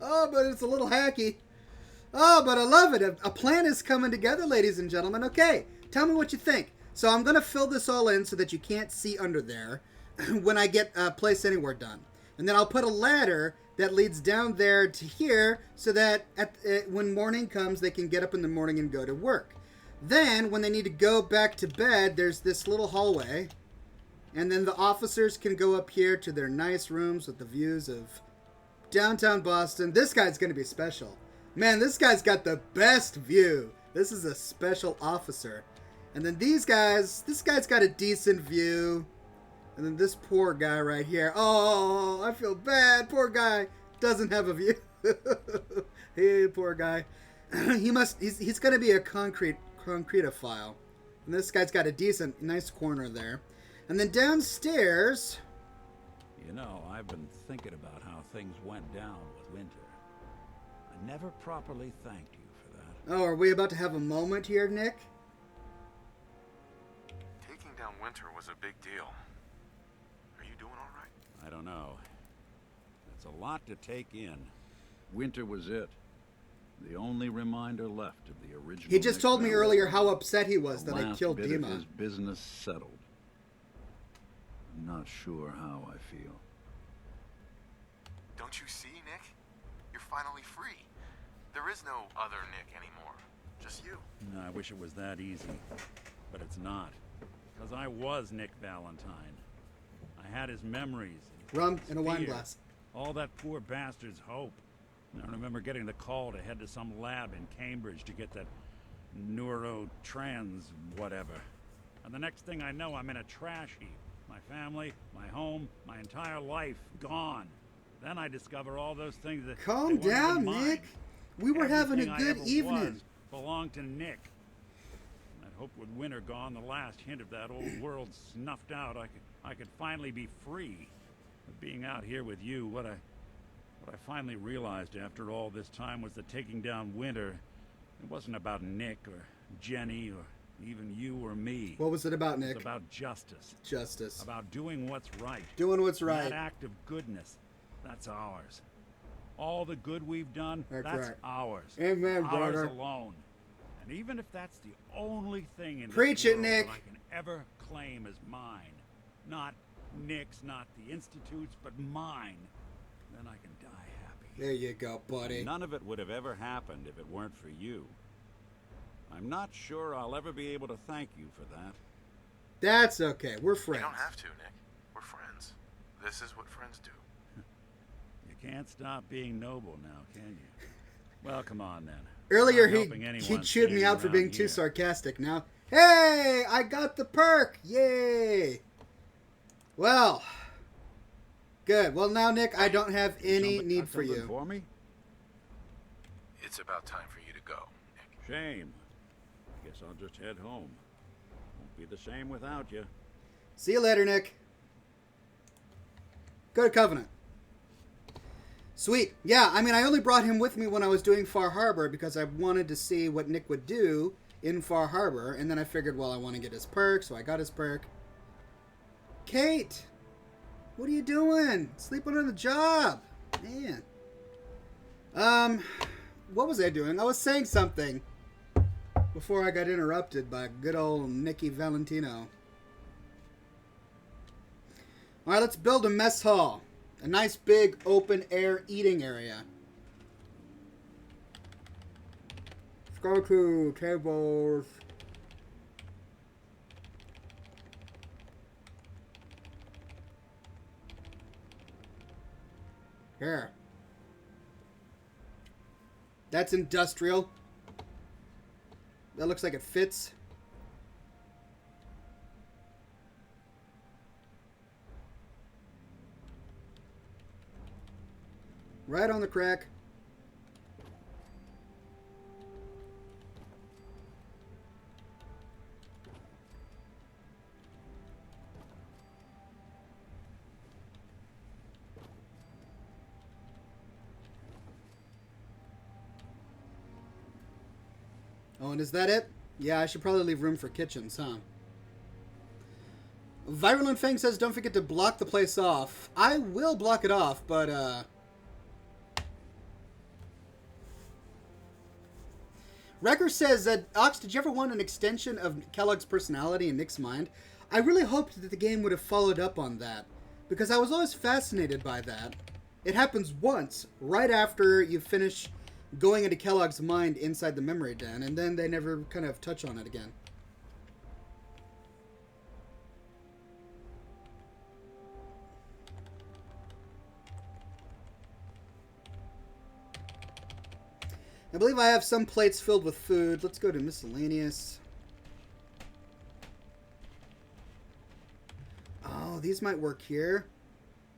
Speaker 1: Oh, but it's a little hacky. Oh, but I love it. A plan is coming together, ladies and gentlemen. Okay, tell me what you think. So I'm going to fill this all in so that you can't see under there when I get Place Anywhere done. And then I'll put a ladder that leads down there to here so that when morning comes, they can get up in the morning and go to work. Then, when they need to go back to bed, there's this little hallway. And then the officers can go up here to their nice rooms with the views of downtown Boston. This guy's going to be special. Man, this guy's got the best view. This is a special officer. And then these guys, this guy's got a decent view. And then this poor guy right here. Oh, I feel bad. Poor guy doesn't have a view. Hey, poor guy. He's going to be a concretophile. And this guy's got a decent, nice corner there. And then downstairs.
Speaker 2: You know, I've been thinking about how things went down with Winter. I never properly thanked you for that.
Speaker 1: Oh, are we about to have a moment here, Nick?
Speaker 5: Taking down Winter was a big deal. Are you doing all right?
Speaker 2: I don't know. It's a lot to take in. Winter was it. The only reminder left of the original.
Speaker 1: He just told me earlier how upset he was that I killed
Speaker 2: bit of
Speaker 1: Dima.
Speaker 2: his business settled. I'm not sure how I feel.
Speaker 5: Don't you see, Nick? You're finally free. There is no other Nick anymore. Just you.
Speaker 2: I wish it was that easy. But it's not. Because I was Nick Valentine. I had his memories.
Speaker 1: Rum
Speaker 2: his
Speaker 1: and a wine
Speaker 2: fear,
Speaker 1: glass.
Speaker 2: All that poor bastard's hope. I remember getting the call to head to some lab in Cambridge to get that neurotrans whatever. And the next thing I know, I'm in a trash heap. My family, my home, my entire life gone. Then I discover all those things that
Speaker 1: Calm down, Nick. We were having a good evening.
Speaker 2: Belonged to Nick. I'd hoped with Winter gone, the last hint of that old world snuffed out, I could finally be free. But being out here with you, what I finally realized after all this time was that taking down Winter, it wasn't about Nick or Jenny or even you or me.
Speaker 1: What was it about, Nick?
Speaker 2: It was about justice.
Speaker 1: Justice.
Speaker 2: About doing what's right.
Speaker 1: Doing what's right.
Speaker 2: That act of goodness, that's ours. All the good we've done, that's
Speaker 1: right.
Speaker 2: Ours.
Speaker 1: Amen,
Speaker 2: ours
Speaker 1: brother.
Speaker 2: alone. And even if that's the only thing in
Speaker 1: Preach
Speaker 2: this
Speaker 1: it,
Speaker 2: world
Speaker 1: Nick.
Speaker 2: that I can ever claim as mine, not Nick's, not the Institute's, but mine, then I can die happy.
Speaker 1: There you go, buddy.
Speaker 2: None of it would have ever happened if it weren't for you. I'm not sure I'll ever be able to thank you for that.
Speaker 1: That's okay. We're
Speaker 5: You
Speaker 1: friends.
Speaker 5: don't have to, Nick. This is what friends do.
Speaker 2: You can't stop being noble now, can you? Well, come on then.
Speaker 1: Earlier,
Speaker 2: Not helping
Speaker 1: he
Speaker 2: anyone
Speaker 1: chewed me
Speaker 2: standing
Speaker 1: out for being
Speaker 2: around
Speaker 1: too
Speaker 2: here.
Speaker 1: sarcastic. Now, hey, I got the perk! Yay! Well, good. Well, now, Nick, I don't have any
Speaker 2: Something-
Speaker 1: need
Speaker 2: got
Speaker 1: for
Speaker 2: something
Speaker 1: you.
Speaker 2: For me?
Speaker 5: It's about time for you to go, Nick.
Speaker 2: Shame. I guess I'll just head home. Won't be the same without you.
Speaker 1: See you later, Nick. Go to Covenant. Sweet. Yeah, I mean, I only brought him with me when I was doing Far Harbor because I wanted to see what Nick would do in Far Harbor, and then I figured, well, I want to get his perk, so I got his perk. Kate! What are you doing? Sleeping on the job. Man. What was I doing? I was saying something before I got interrupted by good old Nicky Valentino. All right, let's build a mess hall. A nice big open air eating area. Let's go to tables. Here. That's industrial. That looks like it fits. Right on the crack. Oh, and is that it? Yeah, I should probably leave room for kitchens, huh? Virulent Fang says, don't forget to block the place off. I will block it off, but, Wrecker says that, Ox, did you ever want an extension of Kellogg's personality in Nick's mind? I really hoped that the game would have followed up on that, because I was always fascinated by that. It happens once, right after you finish going into Kellogg's mind inside the memory den, and then they never kind of touch on it again. I believe I have some plates filled with food. Let's go to miscellaneous. Oh, these might work here.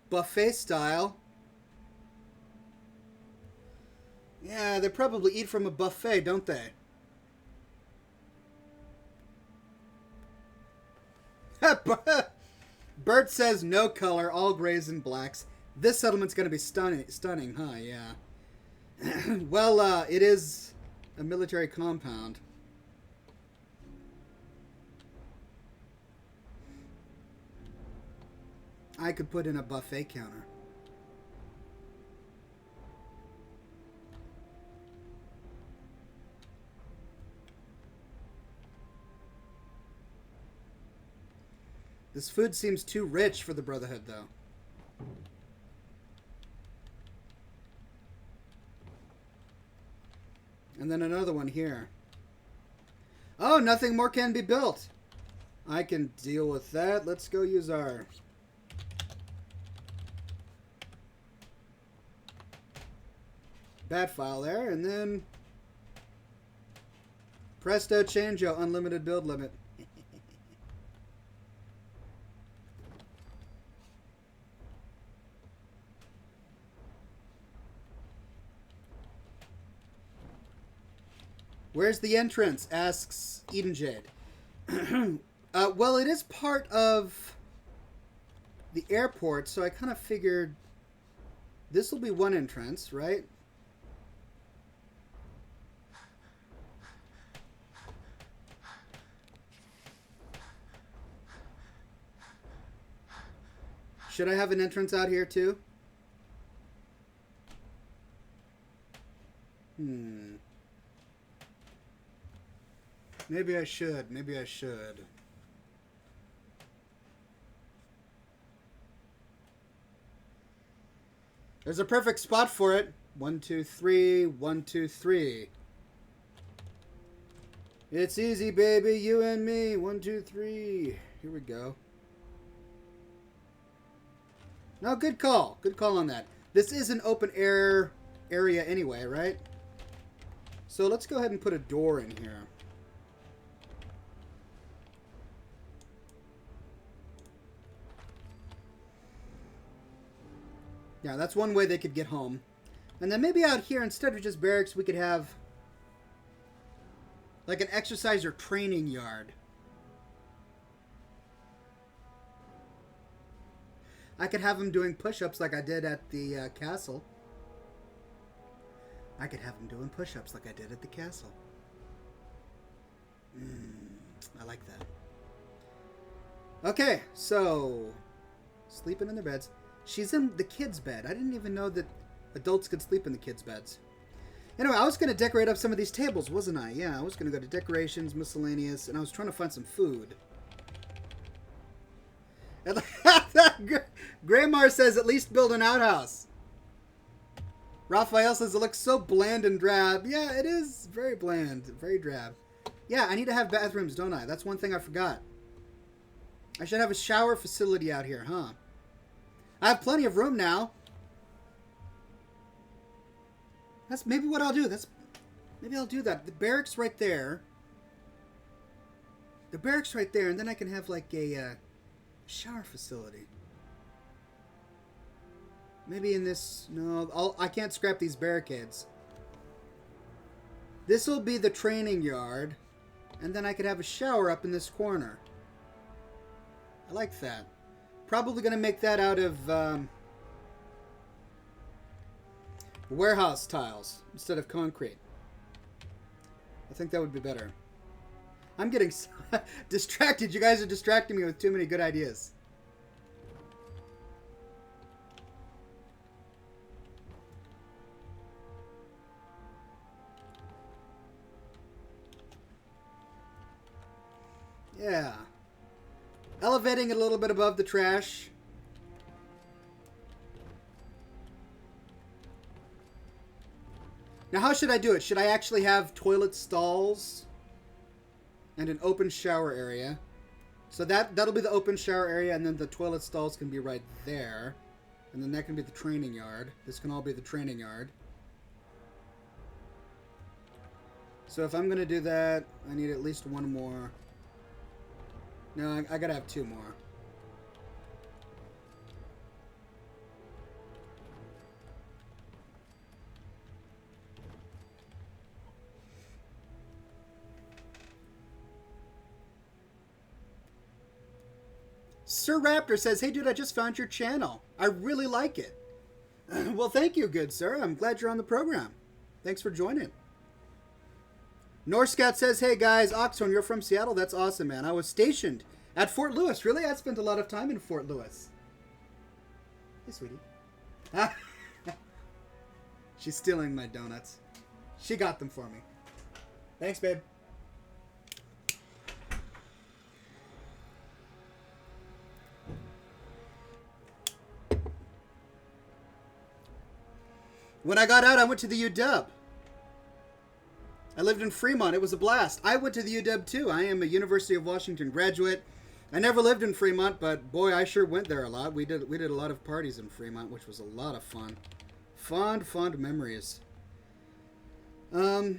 Speaker 1: Buffet style. Yeah, they probably eat from a buffet, don't they? Bert says no color, all grays and blacks. This settlement's going to be stunning, huh? Yeah. Well, it is a military compound. I could put in a buffet counter. This food seems too rich for the Brotherhood, though. And then another one here. Oh, nothing more can be built. I can deal with that. Let's go use our... bat file there, and then... presto changeo, unlimited build limit. Where's the entrance? Asks Eden Jade. Well, it is part of the airport, so I kind of figured this will be one entrance, right? Should I have an entrance out here too? Maybe I should. Maybe I should. There's a perfect spot for it. 1, 2, 3. 1, 2, 3. It's easy, baby. You and me. 1, 2, 3. Here we go. No, good call. Good call on that. This is an open air area anyway, right? So let's go ahead and put a door in here. Yeah, that's one way they could get home. And then maybe out here, instead of just barracks, we could have like an exercise or training yard. I could have them doing push-ups like I did at the castle. I could have them doing push-ups like I did at the castle. I like that. Okay, so sleeping in their beds. She's in the kids' bed. I didn't even know that adults could sleep in the kids' beds. Anyway, I was going to decorate up some of these tables, wasn't I? Yeah, I was going to go to decorations, miscellaneous, and I was trying to find some food. Graymar says, at least build an outhouse. Raphael says, it looks so bland and drab. Yeah, it is very bland, very drab. Yeah, I need to have bathrooms, don't I? That's one thing I forgot. I should have a shower facility out here, huh? I have plenty of room now. That's maybe what I'll do. Maybe I'll do that. The barracks right there. The barracks right there, and then I can have like a shower facility. Maybe in this... No, I can't scrap these barricades. This will be the training yard. And then I could have a shower up in this corner. I like that. Probably going to make that out of warehouse tiles instead of concrete. I think that would be better. I'm getting distracted. You guys are distracting me with too many good ideas. Yeah. Elevating it a little bit above the trash. Now, how should I do it? Should I actually have toilet stalls and an open shower area? So that'll be the open shower area, and then the toilet stalls can be right there. And then that can be the training yard. This can all be the training yard. So if I'm going to do that, I need at least one more. No, I gotta have two more. Sir Raptor says, hey dude, I just found your channel. I really like it. Well, thank you, good sir. I'm glad you're on the program. Thanks for joining. Norscat says, hey guys, Oxhorn, you're from Seattle? That's awesome, man. I was stationed at Fort Lewis. Really? I spent a lot of time in Fort Lewis. Hey, sweetie. She's stealing my donuts. She got them for me. Thanks, babe. When I got out, I went to the UW. I lived in Fremont. It was a blast. I went to the UW too. I am a University of Washington graduate. I never lived in Fremont, but boy, I sure went there a lot. We did a lot of parties in Fremont, which was a lot of fun. Fond memories. I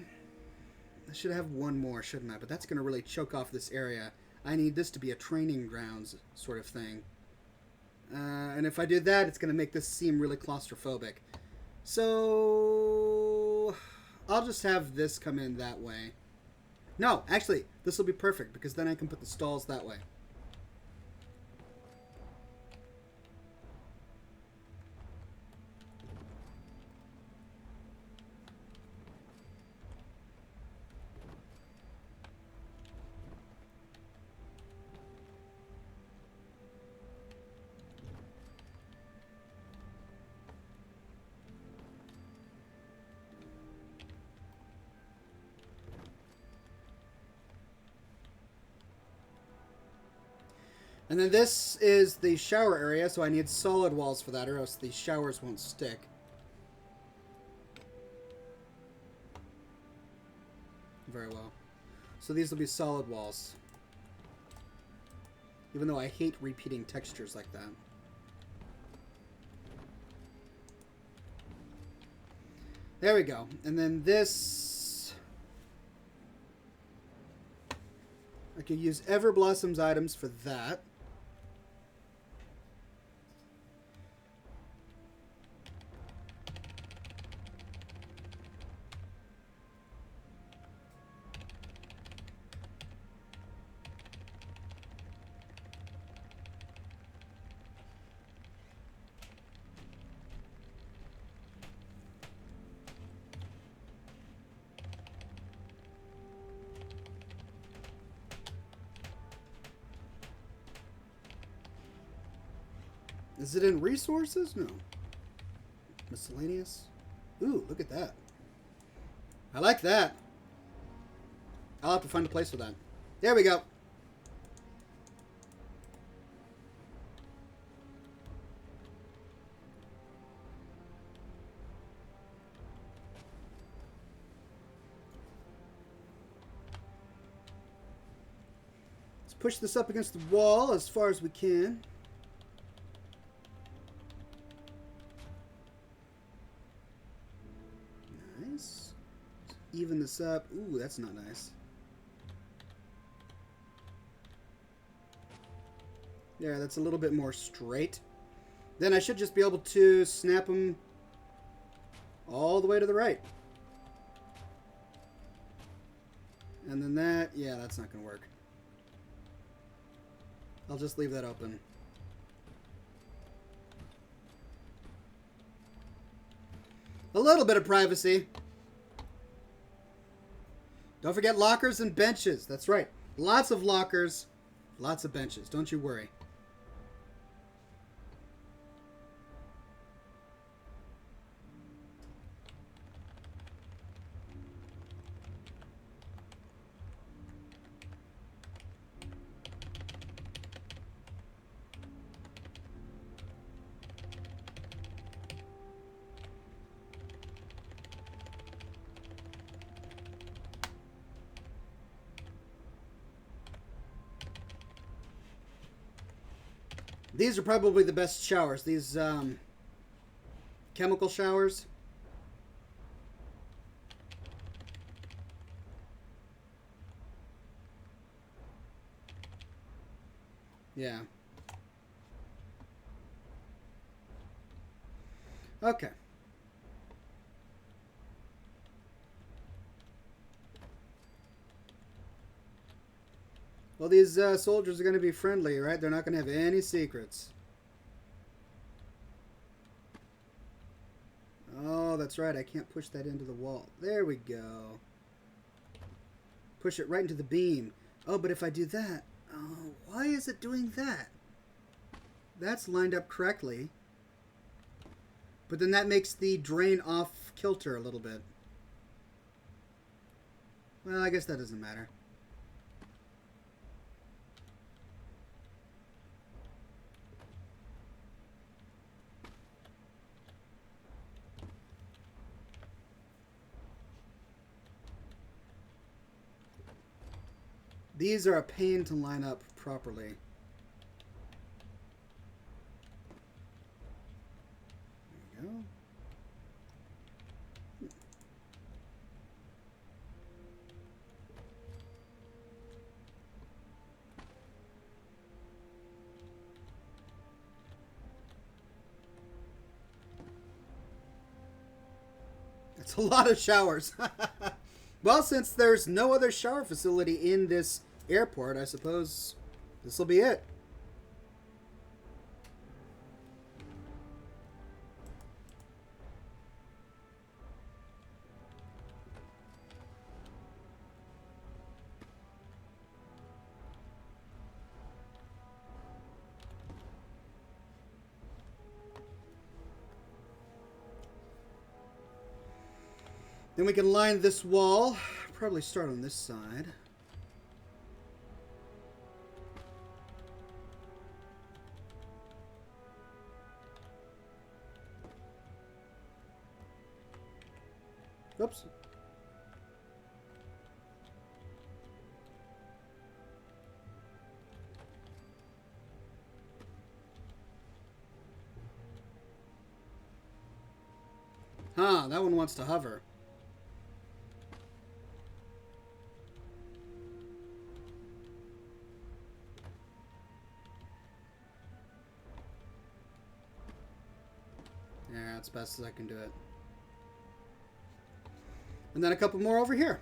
Speaker 1: should have one more, shouldn't I? But that's going to really choke off this area. I need this to be a training grounds sort of thing. And if I do that, it's going to make this seem really claustrophobic. So I'll just have this come in that way. No, actually, this will be perfect because then I can put the stalls that way. And then this is the shower area, so I need solid walls for that or else the showers won't stick. Very well. So these will be solid walls. Even though I hate repeating textures like that. There we go. And then this... I could use Everblossom's items for that. Is it in resources? No. Miscellaneous? Ooh, look at that. I like that. I'll have to find a place for that. There we go. Let's push this up against the wall as far as we can. Nice. Even this up. Ooh, that's not nice. Yeah, that's a little bit more straight. Then I should just be able to snap them all the way to the right. And then that, yeah, that's not going to work. I'll just leave that open. A little bit of privacy. Don't forget lockers and benches. That's right. Lots of lockers, lots of benches. Don't you worry. These are probably the best showers. These chemical showers. Yeah. Okay. Well, these soldiers are going to be friendly, right? They're not going to have any secrets. Oh, that's right. I can't push that into the wall. There we go. Push it right into the beam. Oh, but if I do that... Oh, why is it doing that? That's lined up correctly. But then that makes the drain off kilter a little bit. Well, I guess that doesn't matter. These are a pain to line up properly. There we go. That's a lot of showers. Well, since there's no other shower facility in this airport, I suppose this will be it. Then we can line this wall. Probably start on this side. Oops. Huh, that one wants to hover. Yeah, it's best as I can do it. And then a couple more over here.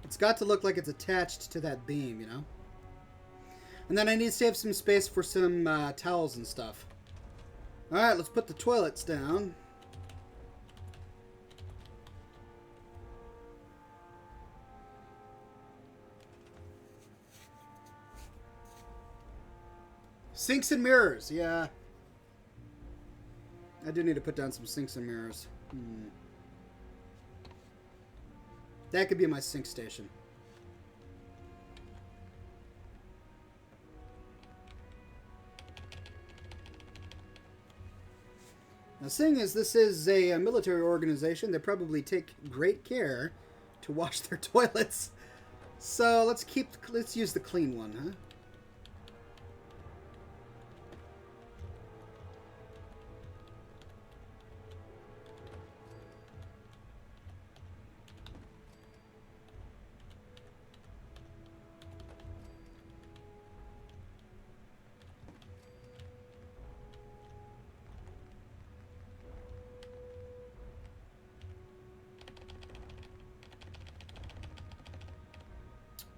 Speaker 1: It's got to look like it's attached to that beam, you know? And then I need to save some space for some towels and stuff. Alright, let's put the toilets down. Sinks and mirrors, yeah. I do need to put down some sinks and mirrors. That could be my sink station. Now, seeing as this is a military organization, they probably take great care to wash their toilets. So let's use the clean one, huh?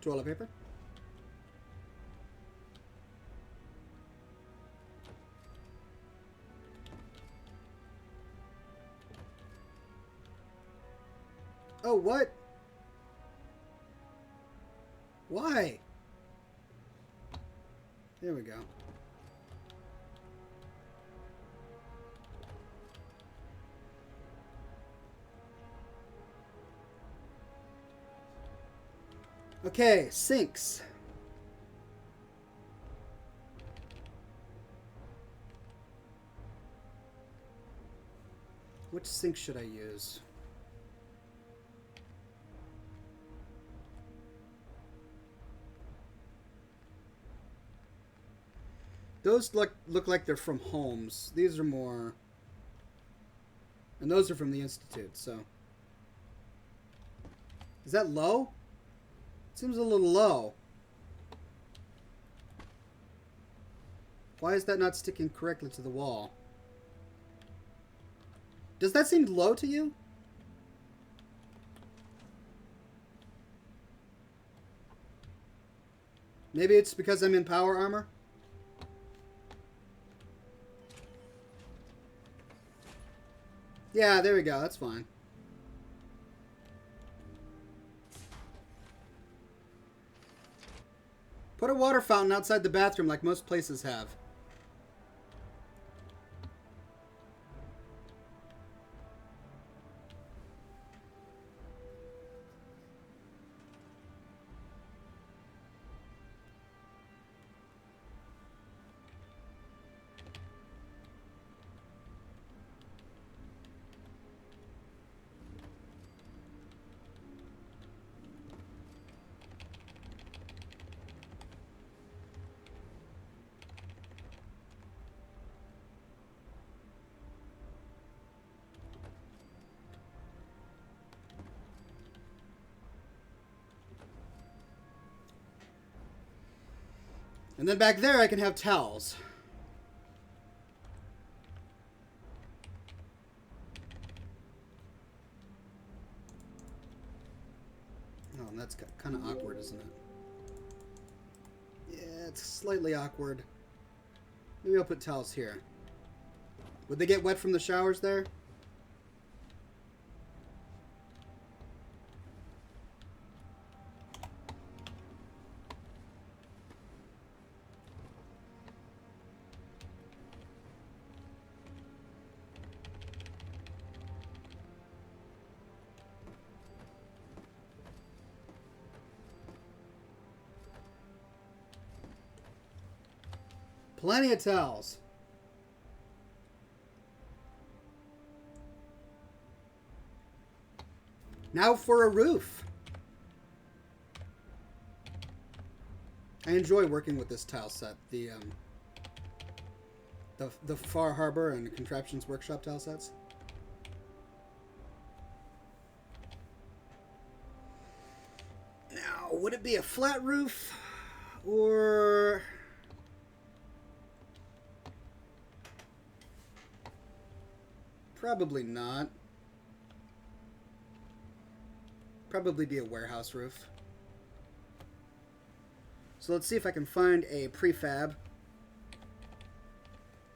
Speaker 1: Toilet paper. Oh, what? Why? There we go. Okay, sinks. Which sink should I use? Those look like they're from homes. These are more... And those are from the Institute, so... Is that low? Seems a little low. Why is that not sticking correctly to the wall? Does that seem low to you? Maybe it's because I'm in power armor? Yeah, there we go. That's fine. Put a water fountain outside the bathroom like most places have. And then back there I can have towels. Oh, that's kind of awkward, isn't it? Yeah, it's slightly awkward. Maybe I'll put towels here. Would they get wet from the showers there? Plenty of towels. Now for a roof. I enjoy working with this tile set. The Far Harbor and Contraptions Workshop tile sets. Now, would it be a flat roof or probably not? Probably be a warehouse roof. So let's see if I can find a prefab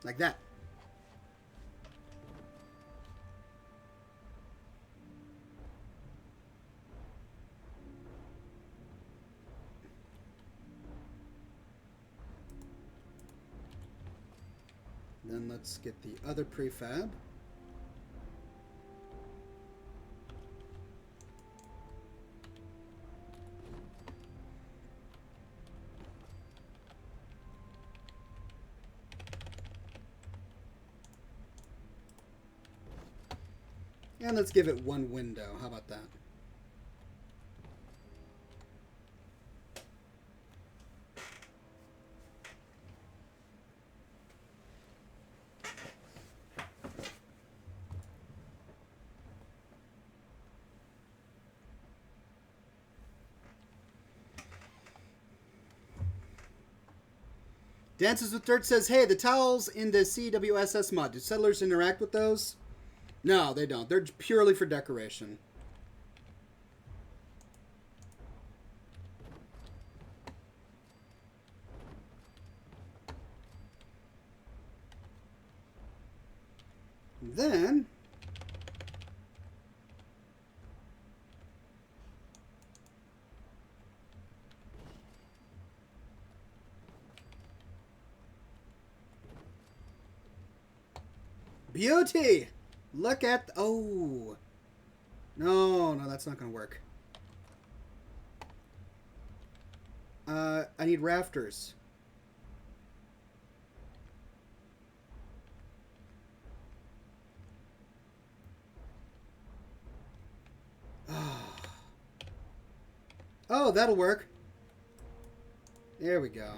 Speaker 1: like that. Then let's get the other prefab. And let's give it one window. How about that? Dances with Dirt says, hey, the towels in the CWSS mod, do settlers interact with those? No, they don't. They're purely for decoration. Then beauty! Look at... Oh. No, that's not going to work. I need rafters. Oh, that'll work. There we go.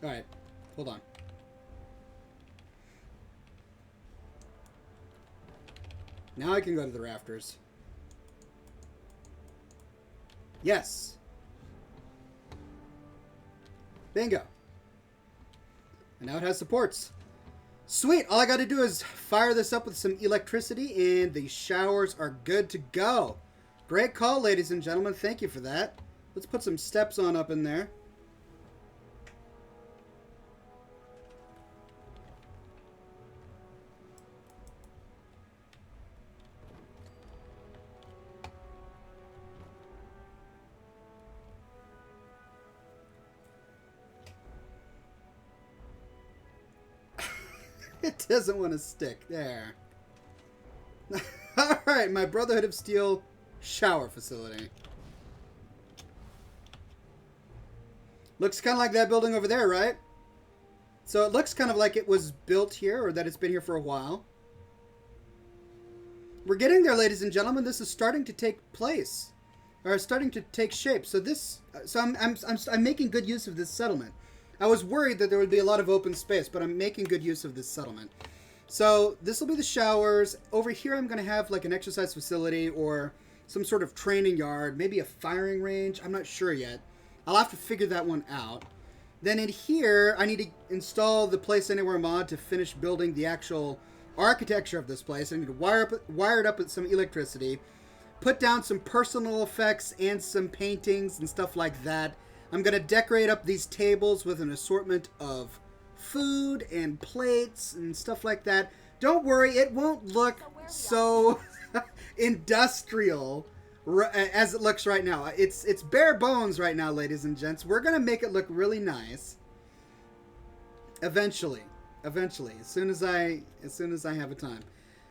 Speaker 1: Alright, hold on. Now I can go to the rafters. Yes. Bingo. And now it has supports. Sweet, all I gotta do is fire this up with some electricity and the showers are good to go. Great call, ladies and gentlemen. Thank you for that. Let's put some steps on up in there. It doesn't want to stick. There. Alright, my Brotherhood of Steel shower facility. Looks kind of like that building over there, right? So it looks kind of like it was built here, or that it's been here for a while. We're getting there, ladies and gentlemen. This is starting to take place. Or starting to take shape. So this... So I'm making good use of this settlement. I was worried that there would be a lot of open space, but I'm making good use of this settlement. So this will be the showers. Over here I'm going to have like an exercise facility or some sort of training yard, maybe a firing range. I'm not sure yet. I'll have to figure that one out. Then in here, I need to install the Place Anywhere mod to finish building the actual architecture of this place. I need to wire it up with some electricity, put down some personal effects and some paintings and stuff like that. I'm going to decorate up these tables with an assortment of food and plates and stuff like that. Don't worry, it won't look so industrial as it looks right now. It's bare bones right now, ladies and gents. We're going to make it look really nice. Eventually, as soon as I have a time.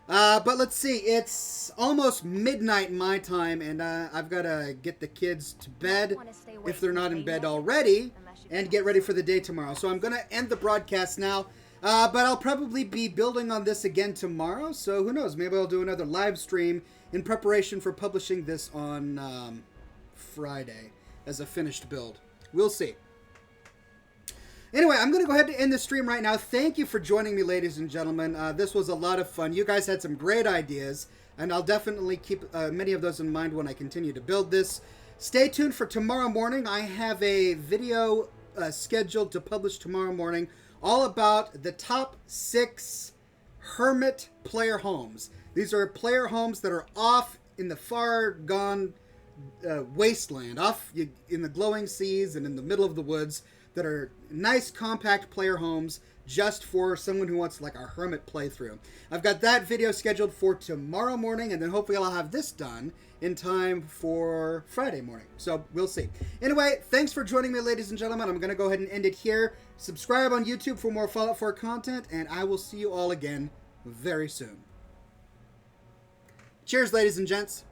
Speaker 1: But let's see. It's almost midnight my time, and I've got to get the kids to bed if they're not in bed already, and get ready for the day tomorrow. So I'm going to end the broadcast now. But I'll probably be building on this again tomorrow. So who knows? Maybe I'll do another live stream in preparation for publishing this on Friday as a finished build. We'll see. Anyway, I'm going to go ahead and end the stream right now. Thank you for joining me, ladies and gentlemen. This was a lot of fun. You guys had some great ideas, and I'll definitely keep many of those in mind when I continue to build this. Stay tuned for tomorrow morning. I have a video scheduled to publish tomorrow morning all about the top 6 hermit player homes. These are player homes that are off in the far gone wasteland, off in the glowing seas and in the middle of the woods, that are nice, compact player homes just for someone who wants like a hermit playthrough. I've got that video scheduled for tomorrow morning, and then hopefully I'll have this done in time for Friday morning. So we'll see. Anyway, thanks for joining me, ladies and gentlemen. I'm going to go ahead and end it here. Subscribe on YouTube for more Fallout 4 content, and I will see you all again very soon. Cheers, ladies and gents.